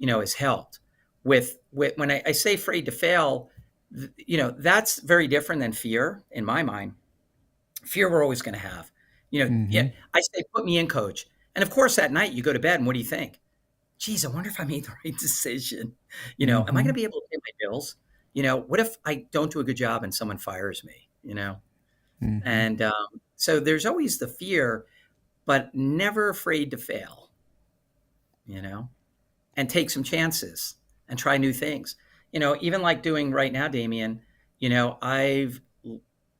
has helped. With when I say afraid to fail, that's very different than fear in my mind. Fear we're always going to have. Yeah, Mm-hmm. I say, put me in, coach. And of course, that night you go to bed and what do you think? Geez, I wonder if I made the right decision. Am I going Mm-hmm. to be able to pay my bills? What if I don't do a good job and someone fires me? Mm-hmm. And so there's always the fear, but never afraid to fail, you know, and take some chances and try new things. Even like doing right now, Damien, I've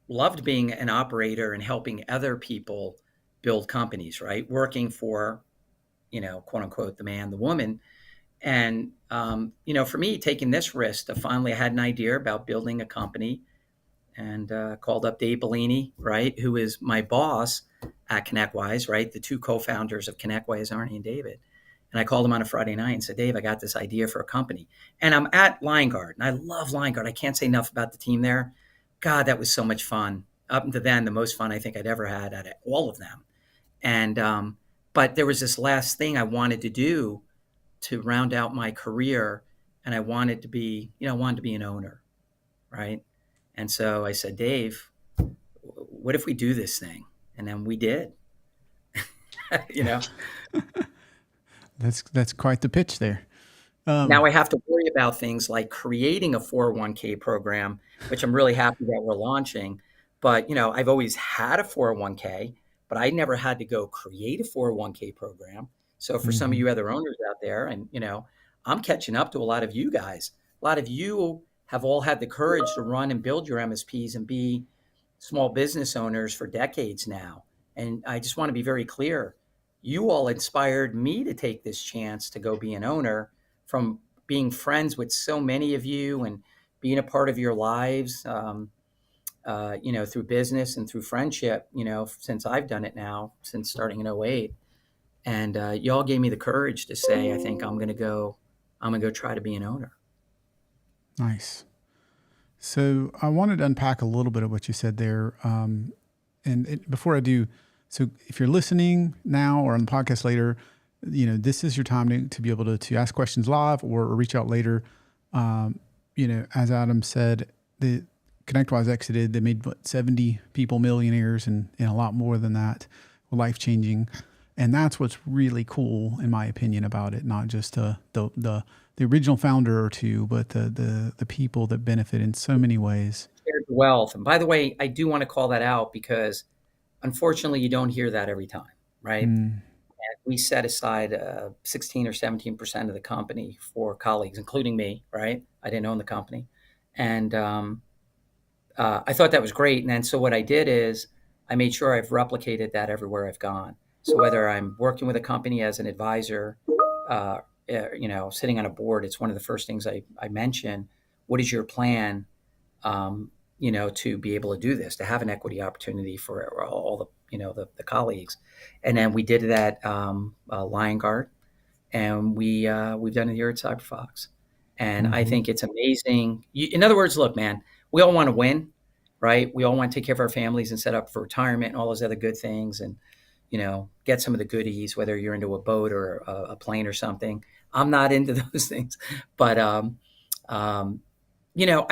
loved being an operator and helping other people build companies, right? Working for, quote unquote, the man, the woman. And, for me, taking this risk to finally, I had an idea about building a company and called up Dave Bellini, right, who is my boss at ConnectWise, right, the two co-founders of ConnectWise, Arnie and David. And I called him on a Friday night and said, Dave, I got this idea for a company. And I'm at Line Guard, and I love Line Guard. I can't say enough about the team there. God, that was so much fun. Up to then, the most fun I think I'd ever had at all of them. And but there was this last thing I wanted to do to round out my career, and I wanted to be, an owner, right? And so I said, Dave, what if we do this thing? And then we did, you know. That's quite the pitch there. Now I have to worry about things like creating a 401k program, which I'm really happy that we're launching. But, I've always had a 401k, but I never had to go create a 401k program. So for some of Mm-hmm. you other owners out there, and, I'm catching up to a lot of you guys. A lot of you have all had the courage to run and build your MSPs and be small business owners for decades now. And I just want to be very clear. You all inspired me to take this chance to go be an owner from being friends with so many of you and being a part of your lives, through business and through friendship, since I've done it now, since starting in '08. And y'all gave me the courage to say, I think I'm going to go try to be an owner. Nice. So I wanted to unpack a little bit of what you said there. Before I do, so if you're listening now or on the podcast later, this is your time to be able to ask questions live or reach out later. As Adam said, the ConnectWise exited. They made 70 people millionaires and a lot more than that, life-changing. And that's what's really cool, in my opinion, about it. Not just the original founder or two, but the people that benefit in so many ways. Shared wealth. And by the way, I do want to call that out because unfortunately you don't hear that every time, right? And we set aside 16 or 17% of the company for colleagues, including me, right? I didn't own the company. And I thought that was great. And then so what I did is I made sure I've replicated that everywhere I've gone. So whether I'm working with a company as an advisor, sitting on a board, it's one of the first things I mention. What is your plan, to be able to do this, to have an equity opportunity for all the colleagues? And then we did that Lion Guard, and we've done it here at CyberFox. And I think it's amazing. In other words, look, man, we all want to win, right? We all want to take care of our families and set up for retirement and all those other good things, and get some of the goodies, whether you're into a boat or a plane or something. I'm not into those things, but I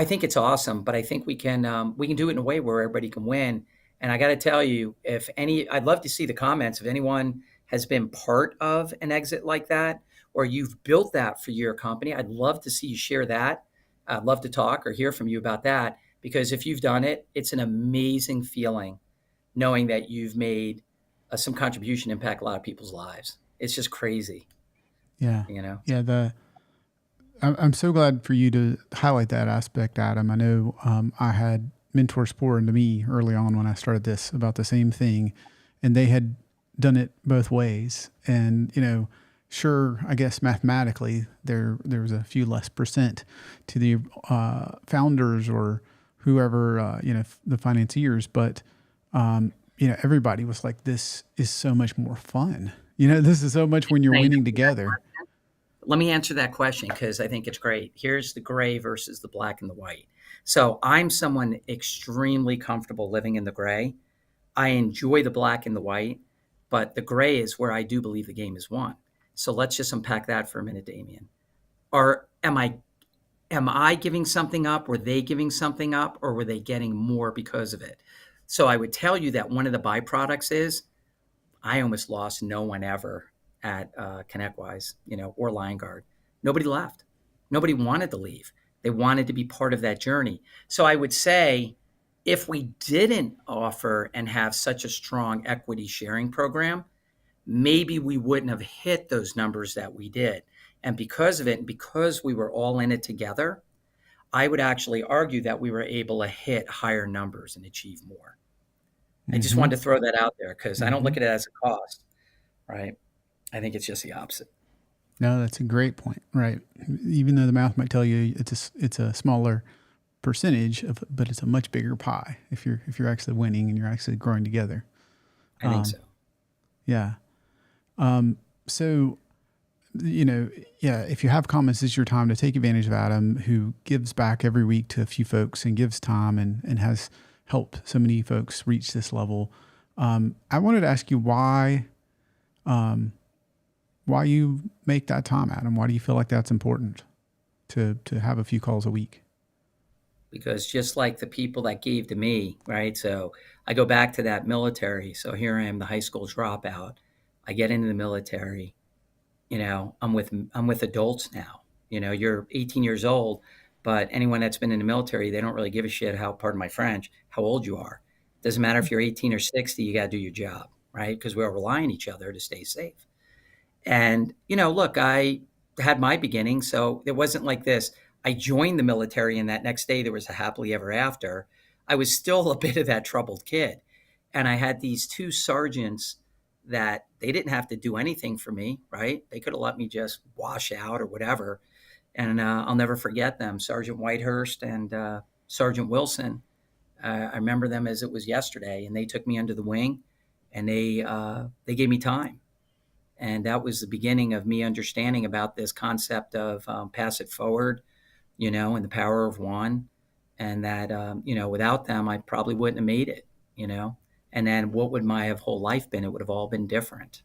think it's awesome. But I think we can do it in a way where everybody can win. And I got to tell you, I'd love to see the comments if anyone has been part of an exit like that, or you've built that for your company. I'd love to see you share that. I'd love to talk or hear from you about that, because if you've done it, it's an amazing feeling knowing that you've made some contribution, impact a lot of people's lives. It's just crazy. Yeah. Yeah. I'm so glad for you to highlight that aspect, Adam. I know I had mentors pour into me early on when I started this about the same thing, and they had done it both ways. And, sure, I guess mathematically there was a few less percent to the founders or whoever, the financiers, but everybody was like, this is so much more fun. This is so much when you're winning together. Let me answer that question because I think it's great. Here's the gray versus the black and the white. So I'm someone extremely comfortable living in the gray. I enjoy the black and the white, but the gray is where I do believe the game is won. So let's just unpack that for a minute, Damien. Am I giving something up? Were they giving something up, or were they getting more because of it? So I would tell you that one of the byproducts is I almost lost no one ever at ConnectWise, or Lion Guard. Nobody left. Nobody wanted to leave. They wanted to be part of that journey. So I would say if we didn't offer and have such a strong equity sharing program, maybe we wouldn't have hit those numbers that we did. And because of it, and because we were all in it together, I would actually argue that we were able to hit higher numbers and achieve more. I just wanted to throw that out there because I don't look at it as a cost, right? I think it's just the opposite. No, that's a great point, right? Even though the math might tell you it's a smaller percentage but it's a much bigger pie if you're actually winning and you're actually growing together. I think so. Yeah. So, if you have comments, this is your time to take advantage of Adam, who gives back every week to a few folks and gives time and has helped so many folks reach this level. I wanted to ask you why you make that time, Adam. Why do you feel like that's important to have a few calls a week? because just like the people that gave to me, right? So I go back to that military. So here I am, the high school dropout. I get into the military. I'm with adults now. You're 18 years old, but anyone that's been in the military, they don't really give a shit how, pardon my French, how old you are. Doesn't matter if you're 18 or 60, you got to do your job, right? Because we all rely on each other to stay safe. And, look, I had my beginning, so it wasn't like this. I joined the military, and that next day there was a happily ever after. I was still a bit of that troubled kid. And I had these two sergeants that they didn't have to do anything for me, right? They could have let me just wash out or whatever. And I'll never forget them, Sergeant Whitehurst and Sergeant Wilson. I remember them as it was yesterday, and they took me under the wing, and they gave me time, and that was the beginning of me understanding about this concept of pass it forward, and the power of one, and that without them, I probably wouldn't have made it, and then what would my whole life been? It would have all been different,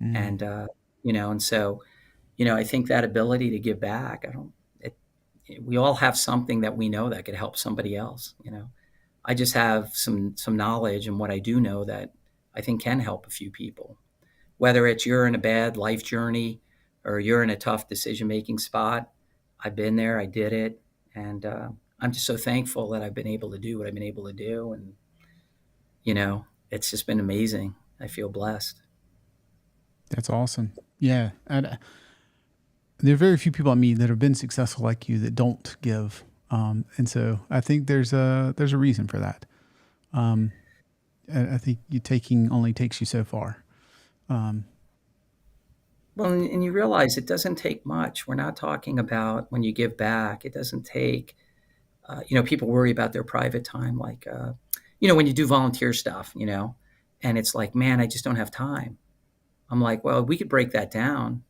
Mm. and and so I think that ability to give back, I don't. We all have something that we know that could help somebody else. I just have some knowledge and what I do know that I think can help a few people, whether it's you're in a bad life journey or you're in a tough decision making spot. I've been there, I did it, and I'm just so thankful that I've been able to do what I've been able to do, and it's just been amazing. I feel blessed. That's awesome. Yeah. And there are very few people I meet that have been successful like you that don't give. And so I think there's a reason for that. Um, I think you taking only takes you so far. Um, Well, and you realize it doesn't take much. We're not talking about when you give back. It doesn't take. People worry about their private time, like when you do volunteer stuff, and it's like, man, I just don't have time. I'm like, well, we could break that down.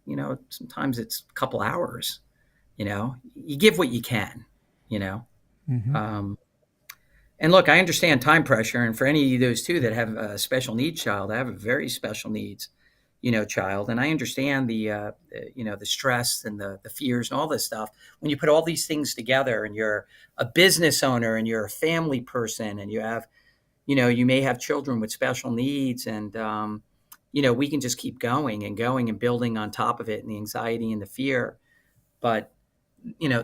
Sometimes it's a couple hours. You give what you can. You know, mhm. um, and look, I understand time pressure, and for any of those two that have a special needs child, I have a very special needs, child, and I understand the stress and the fears and all this stuff. When you put all these things together, and you're a business owner, and you're a family person, and you have, you may have children with special needs, and we can just keep going and building on top of it, and the anxiety and the fear, but you know,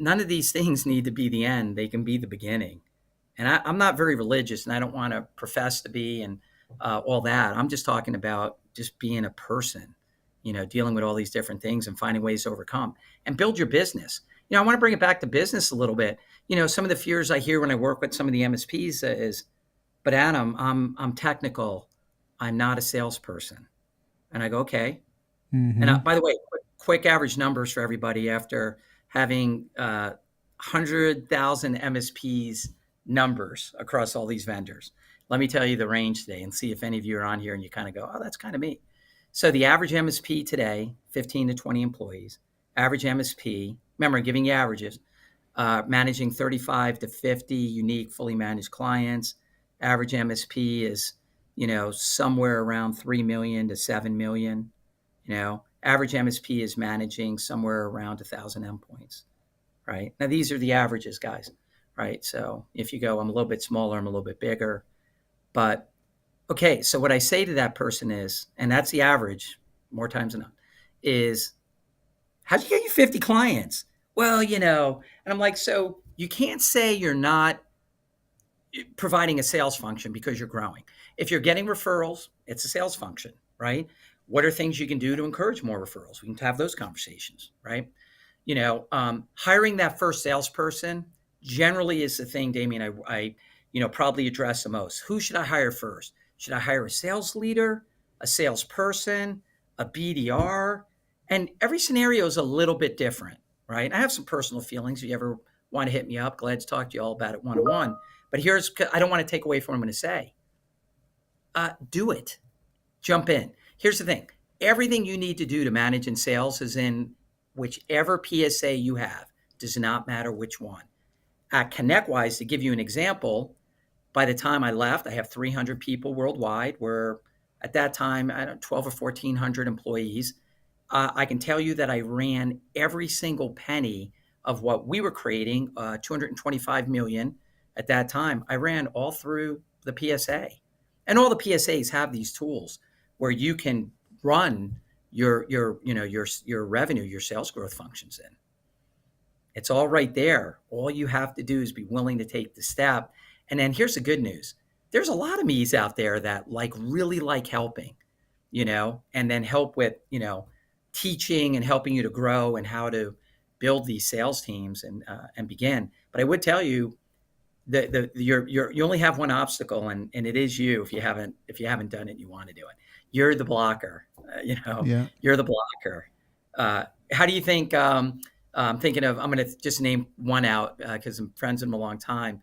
none of these things need to be the end. They can be the beginning. And I'm not very religious, and I don't want to profess to be, and all that. I'm just talking about just being a person, dealing with all these different things and finding ways to overcome and build your business. I want to bring it back to business a little bit. Some of the fears I hear when I work with some of the MSPs is, but Adam, I'm technical. I'm not a salesperson. And I go, okay. And Mhm. by the way, quick average numbers for everybody after having 100,000 MSPs numbers across all these vendors. Let me tell you the range today and see if any of you are on here and you kind of go, oh, that's kind of me. So the average MSP today, 15 to 20 employees, average MSP, remember, I'm giving you averages, managing 35 to 50 unique, fully managed clients. Average MSP is, somewhere around 3 million to 7 million. Average MSP is managing somewhere around 1,000 endpoints, right? Now, these are the averages, guys, right? So if you go, I'm a little bit smaller, I'm a little bit bigger. But okay, so what I say to that person is, and that's the average more times than not, is how'd you get you 50 clients? Well, and I'm like, so you can't say you're not providing a sales function because you're growing. If you're getting referrals, it's a sales function, right? What are things you can do to encourage more referrals? We can have those conversations, right? Hiring that first salesperson generally is the thing, Damien, I probably address the most. Who should I hire first? Should I hire a sales leader, a salesperson, a BDR? And every scenario is a little bit different, right? I have some personal feelings. If you ever want to hit me up, glad to talk to you all about it one-on-one. But I don't want to take away from what I'm going to say. Do it. Jump in. Here's the thing. Everything you need to do to manage in sales is in whichever PSA you have. Does not matter which one. At ConnectWise, to give you an example, by the time I left, I have 300 people worldwide. We're at that time, I don't know, 12 or 1,400 employees. I can tell you that I ran every single penny of what we were creating, 225 million at that time. I ran all through the PSA, and all the PSAs have these tools where you can run your revenue, your sales growth functions in. It's all right there. All you have to do is be willing to take the step. And then here's the good news. There's a lot of me's out there that really like helping, and then help with, teaching and helping you to grow and how to build these sales teams and begin. But I would tell you that you only have one obstacle, and it is you. If you haven't done it, and you want to do it. You're the blocker. Yeah. You're the blocker. How do you think? I'm going to just name one out because I'm friends with them a long time.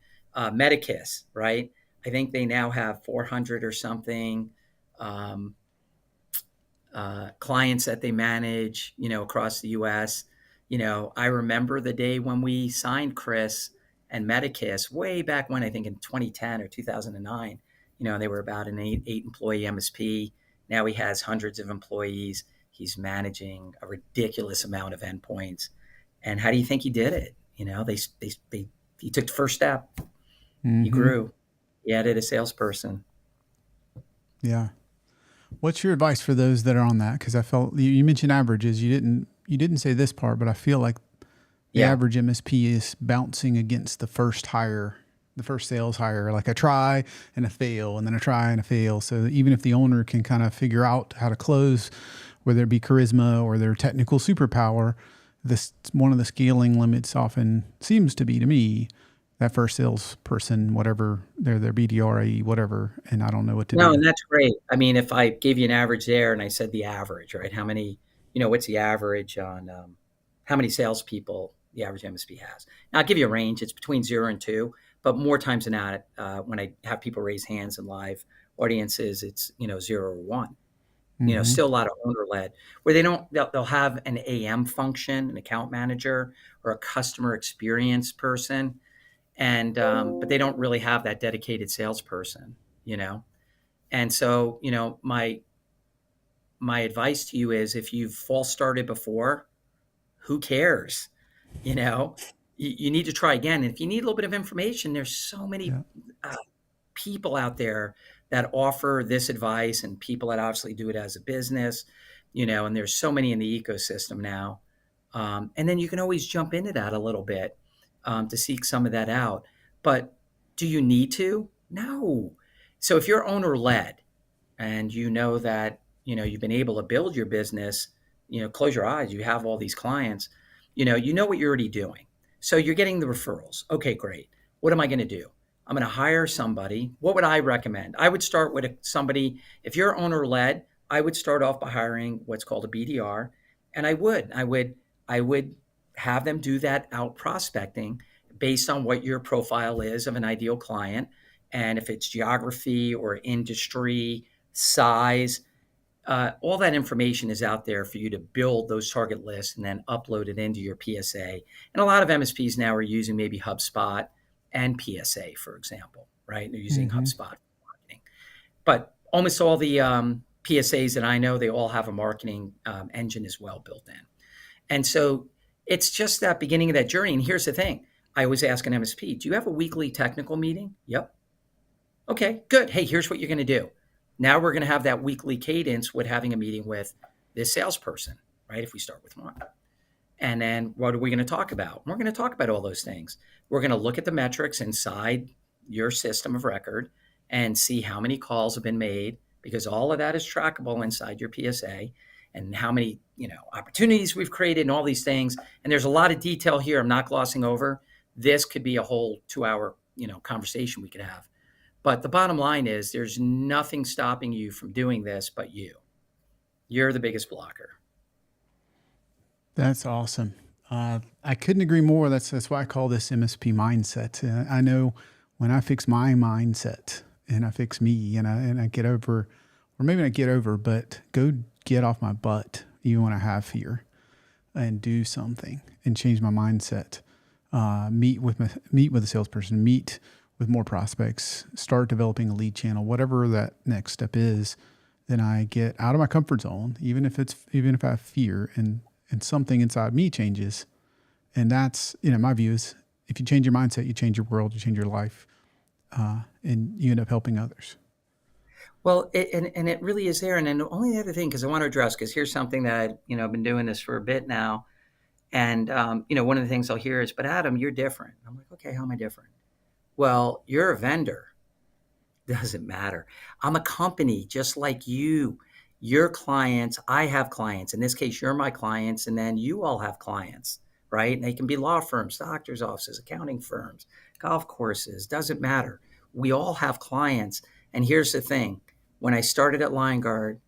Medicus, right? I think they now have 400 or something clients that they manage, across the U.S. I remember the day when we signed Chris and Medicus way back when, I think in 2010 or 2009. They were about an eight employee MSP. Now he has hundreds of employees. He's managing a ridiculous amount of endpoints. And how do you think he did it? He took the first step. Mm-hmm. He grew. He added a salesperson. Yeah. What's your advice for those that are on that? Because I felt you mentioned averages. You didn't say this part, but I feel like the average MSP is bouncing against the first hire, the first sales hire, like a try and a fail, and then a try and a fail. So even if the owner can kind of figure out how to close, whether it be charisma or their technical superpower, this one of the scaling limits often seems to be, to me, that first salesperson, whatever their BDRE, whatever, and I don't know what to do. No, and that's great. I mean, if I gave you an average there and I said the average, right? How many, what's the average on how many salespeople the average MSP has? Now, I'll give you a range. It's between 0 and 2, but more times than not, when I have people raise hands in live audiences, it's 0 or 1. Mm-hmm. Still a lot of owner-led, where they'll have an AM function, an account manager, or a customer experience person. And but they don't really have that dedicated salesperson, And so, my advice to you is, if you've false started before, who cares? You need to try again. And if you need a little bit of information, there's so many people out there that offer this advice, and people that obviously do it as a business, and there's so many in the ecosystem now. And then you can always jump into that a little bit. To seek some of that out. But do you need to? No. So if you're owner-led and that, you've been able to build your business, close your eyes, you have all these clients, you know what you're already doing. So you're getting the referrals. Okay, great. What am I going to do? I'm going to hire somebody. What would I recommend? I would start with somebody, if you're owner-led, I would start off by hiring what's called a BDR. And I would have them do that out prospecting based on what your profile is of an ideal client. And if it's geography or industry, size, all that information is out there for you to build those target lists and then upload it into your PSA. And a lot of MSPs now are using maybe HubSpot and PSA, for example, right? They're using HubSpot for marketing. But almost all the PSAs that I know, they all have a marketing engine as well built in. And so it's just that beginning of that journey. And here's the thing. I always ask an MSP, do you have a weekly technical meeting? Yep. Okay, good. Hey, here's what you're going to do. Now we're going to have that weekly cadence with having a meeting with this salesperson, right? If we start with one. And then what are we going to talk about? We're going to talk about all those things. We're going to look at the metrics inside your system of record and see how many calls have been made, because all of that is trackable inside your PSA, and how many, opportunities we've created and all these things. And there's a lot of detail here I'm not glossing over. This could be a whole 2-hour, conversation we could have. But the bottom line is, there's nothing stopping you from doing this but you. You're the biggest blocker. That's awesome. I couldn't agree more. That's why I call this MSP mindset. I know when I fix my mindset and I fix me and I get over, or maybe not get over, but go get off my butt even when I have fear and do something and change my mindset. Meet with a salesperson, meet with more prospects, start developing a lead channel, whatever that next step is. Then I get out of my comfort zone, even if I have fear, and something inside me changes, And that's, my view is if you change your mindset, you change your world, you change your life, and you end up helping others. Well, and it really is there. And then the only other thing, because I want to address, because here's something that, I've been doing this for a bit now. And, one of the things I'll hear is, but Adam, you're different. I'm like, okay, how am I different? Well, you're a vendor. Doesn't matter. I'm a company just like you. Your clients, I have clients. In this case, you're my clients, and then you all have clients, right? And they can be law firms, doctors' offices, accounting firms, golf courses, doesn't matter. We all have clients. And here's the thing. When I started at Lion Guard,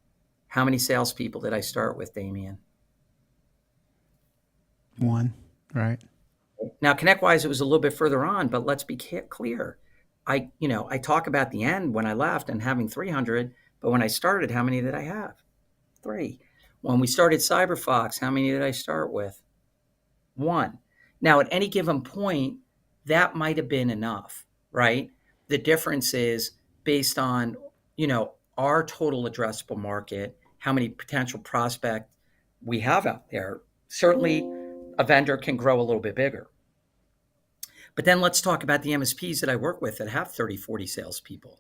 how many salespeople did I start with, Damien? One, right? Now, ConnectWise, it was a little bit further on, but let's be clear. I talk about the end when I left and having 300, but when I started, how many did I have? 3. When we started CyberFox, how many did I start with? 1. Now, at any given point, that might have been enough, right? The difference is based on, our total addressable market, how many potential prospects we have out there. Certainly, a vendor can grow a little bit bigger. But then let's talk about the MSPs that I work with that have 30, 40 salespeople,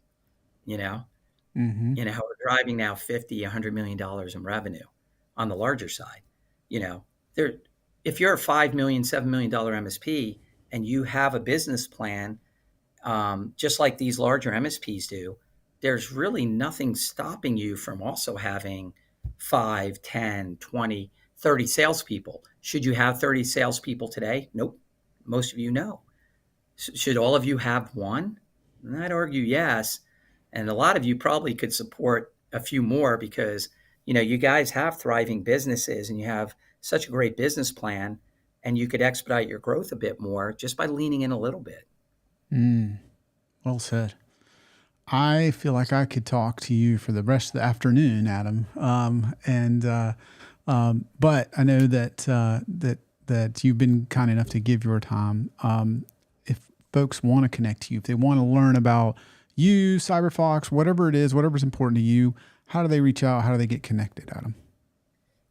Mm-hmm. who are driving now $50, $100 million in revenue on the larger side. If you're a $5 million, $7 million MSP and you have a business plan, just like these larger MSPs do, there's really nothing stopping you from also having 5, 10, 20, 30 salespeople. Should you have 30 salespeople today? Nope. Most of you know. Should all of you have one? I'd argue yes. And a lot of you probably could support a few more because, you guys have thriving businesses and you have such a great business plan and you could expedite your growth a bit more just by leaning in a little bit. Well said. I feel like I could talk to you for the rest of the afternoon, Adam. But I know that you've been kind enough to give your time. If folks want to connect to you, if they want to learn about you, CyberFox, whatever it is, whatever's important to you, how do they reach out? How do they get connected, Adam?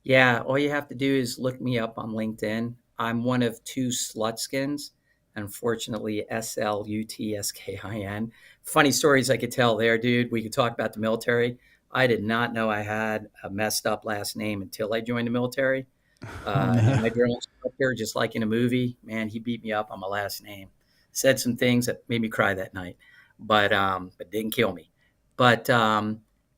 Yeah, all you have to do is look me up on LinkedIn. I'm one of 2 Slutskins. Unfortunately, Slutskin. Funny stories I could tell there, dude. We could talk about the military. I did not know I had a messed up last name until I joined the military. My drill instructor, just like in a movie, man, he beat me up on my last name. Said some things that made me cry that night, but didn't kill me. But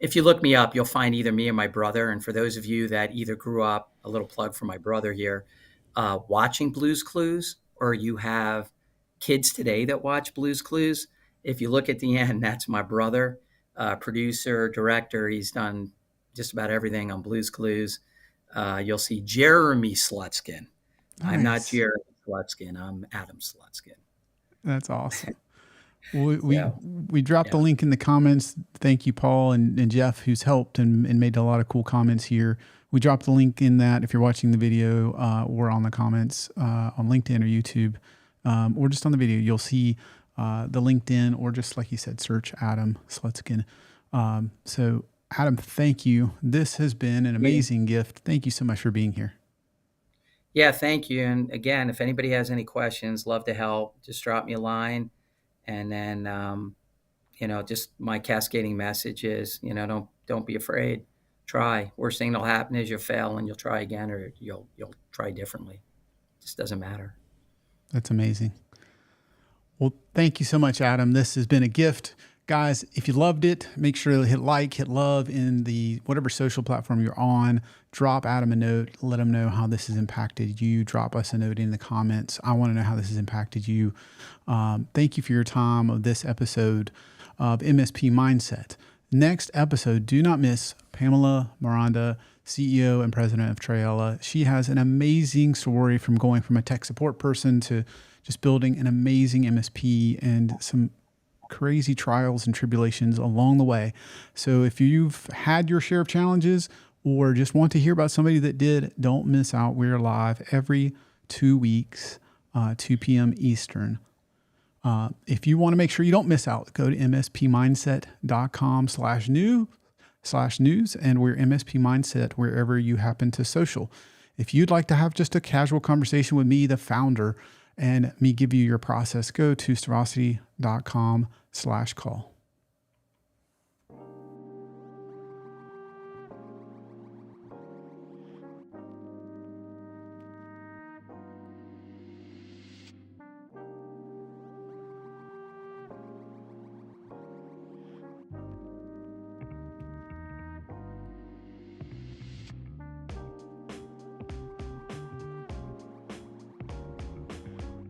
if you look me up, you'll find either me or my brother. And for those of you that either grew up, a little plug for my brother here, watching Blue's Clues, or you have kids today that watch Blue's Clues, if you look at the end, that's my brother, producer, director. He's done just about everything on Blue's Clues. You'll see Jeremy Slutskin. Nice. I'm not Jeremy Slutskin. I'm Adam Slutskin. That's awesome. We dropped the link in the comments. Thank you, Paul and Jeff, who's helped and made a lot of cool comments here. We dropped the link in that if you're watching the video or on the comments on LinkedIn or YouTube or just on the video, you'll see the LinkedIn or just like you said, search Adam Slutskin. So Adam, thank you. This has been an amazing gift. Thank you so much for being here. Yeah, thank you. And again, if anybody has any questions, love to help. Just drop me a line. And then, just my cascading message is, don't be afraid. Try. Worst thing that'll happen is you'll fail and you'll try again, or you'll try differently. It just doesn't matter. That's amazing. Well, thank you so much, Adam. This has been a gift. Guys, if you loved it, make sure to hit like, hit love in the whatever social platform you're on. Drop Adam a note. Let him know how this has impacted you. Drop us a note in the comments. I want to know how this has impacted you. Thank you for your time of this episode of MSP Mindset. Next episode, do not miss Pamela Miranda, CEO and president of Trayella. She has an amazing story from going from a tech support person to just building an amazing MSP and some crazy trials and tribulations along the way. So if you've had your share of challenges or just want to hear about somebody that did, don't miss out. We're live every 2 weeks, 2 p.m. Eastern. If you want to make sure you don't miss out, go to mspmindset.com/news, and we're MSP Mindset wherever you happen to social. If you'd like to have just a casual conversation with me, the founder, and me give you your process, go to servosity.com/call.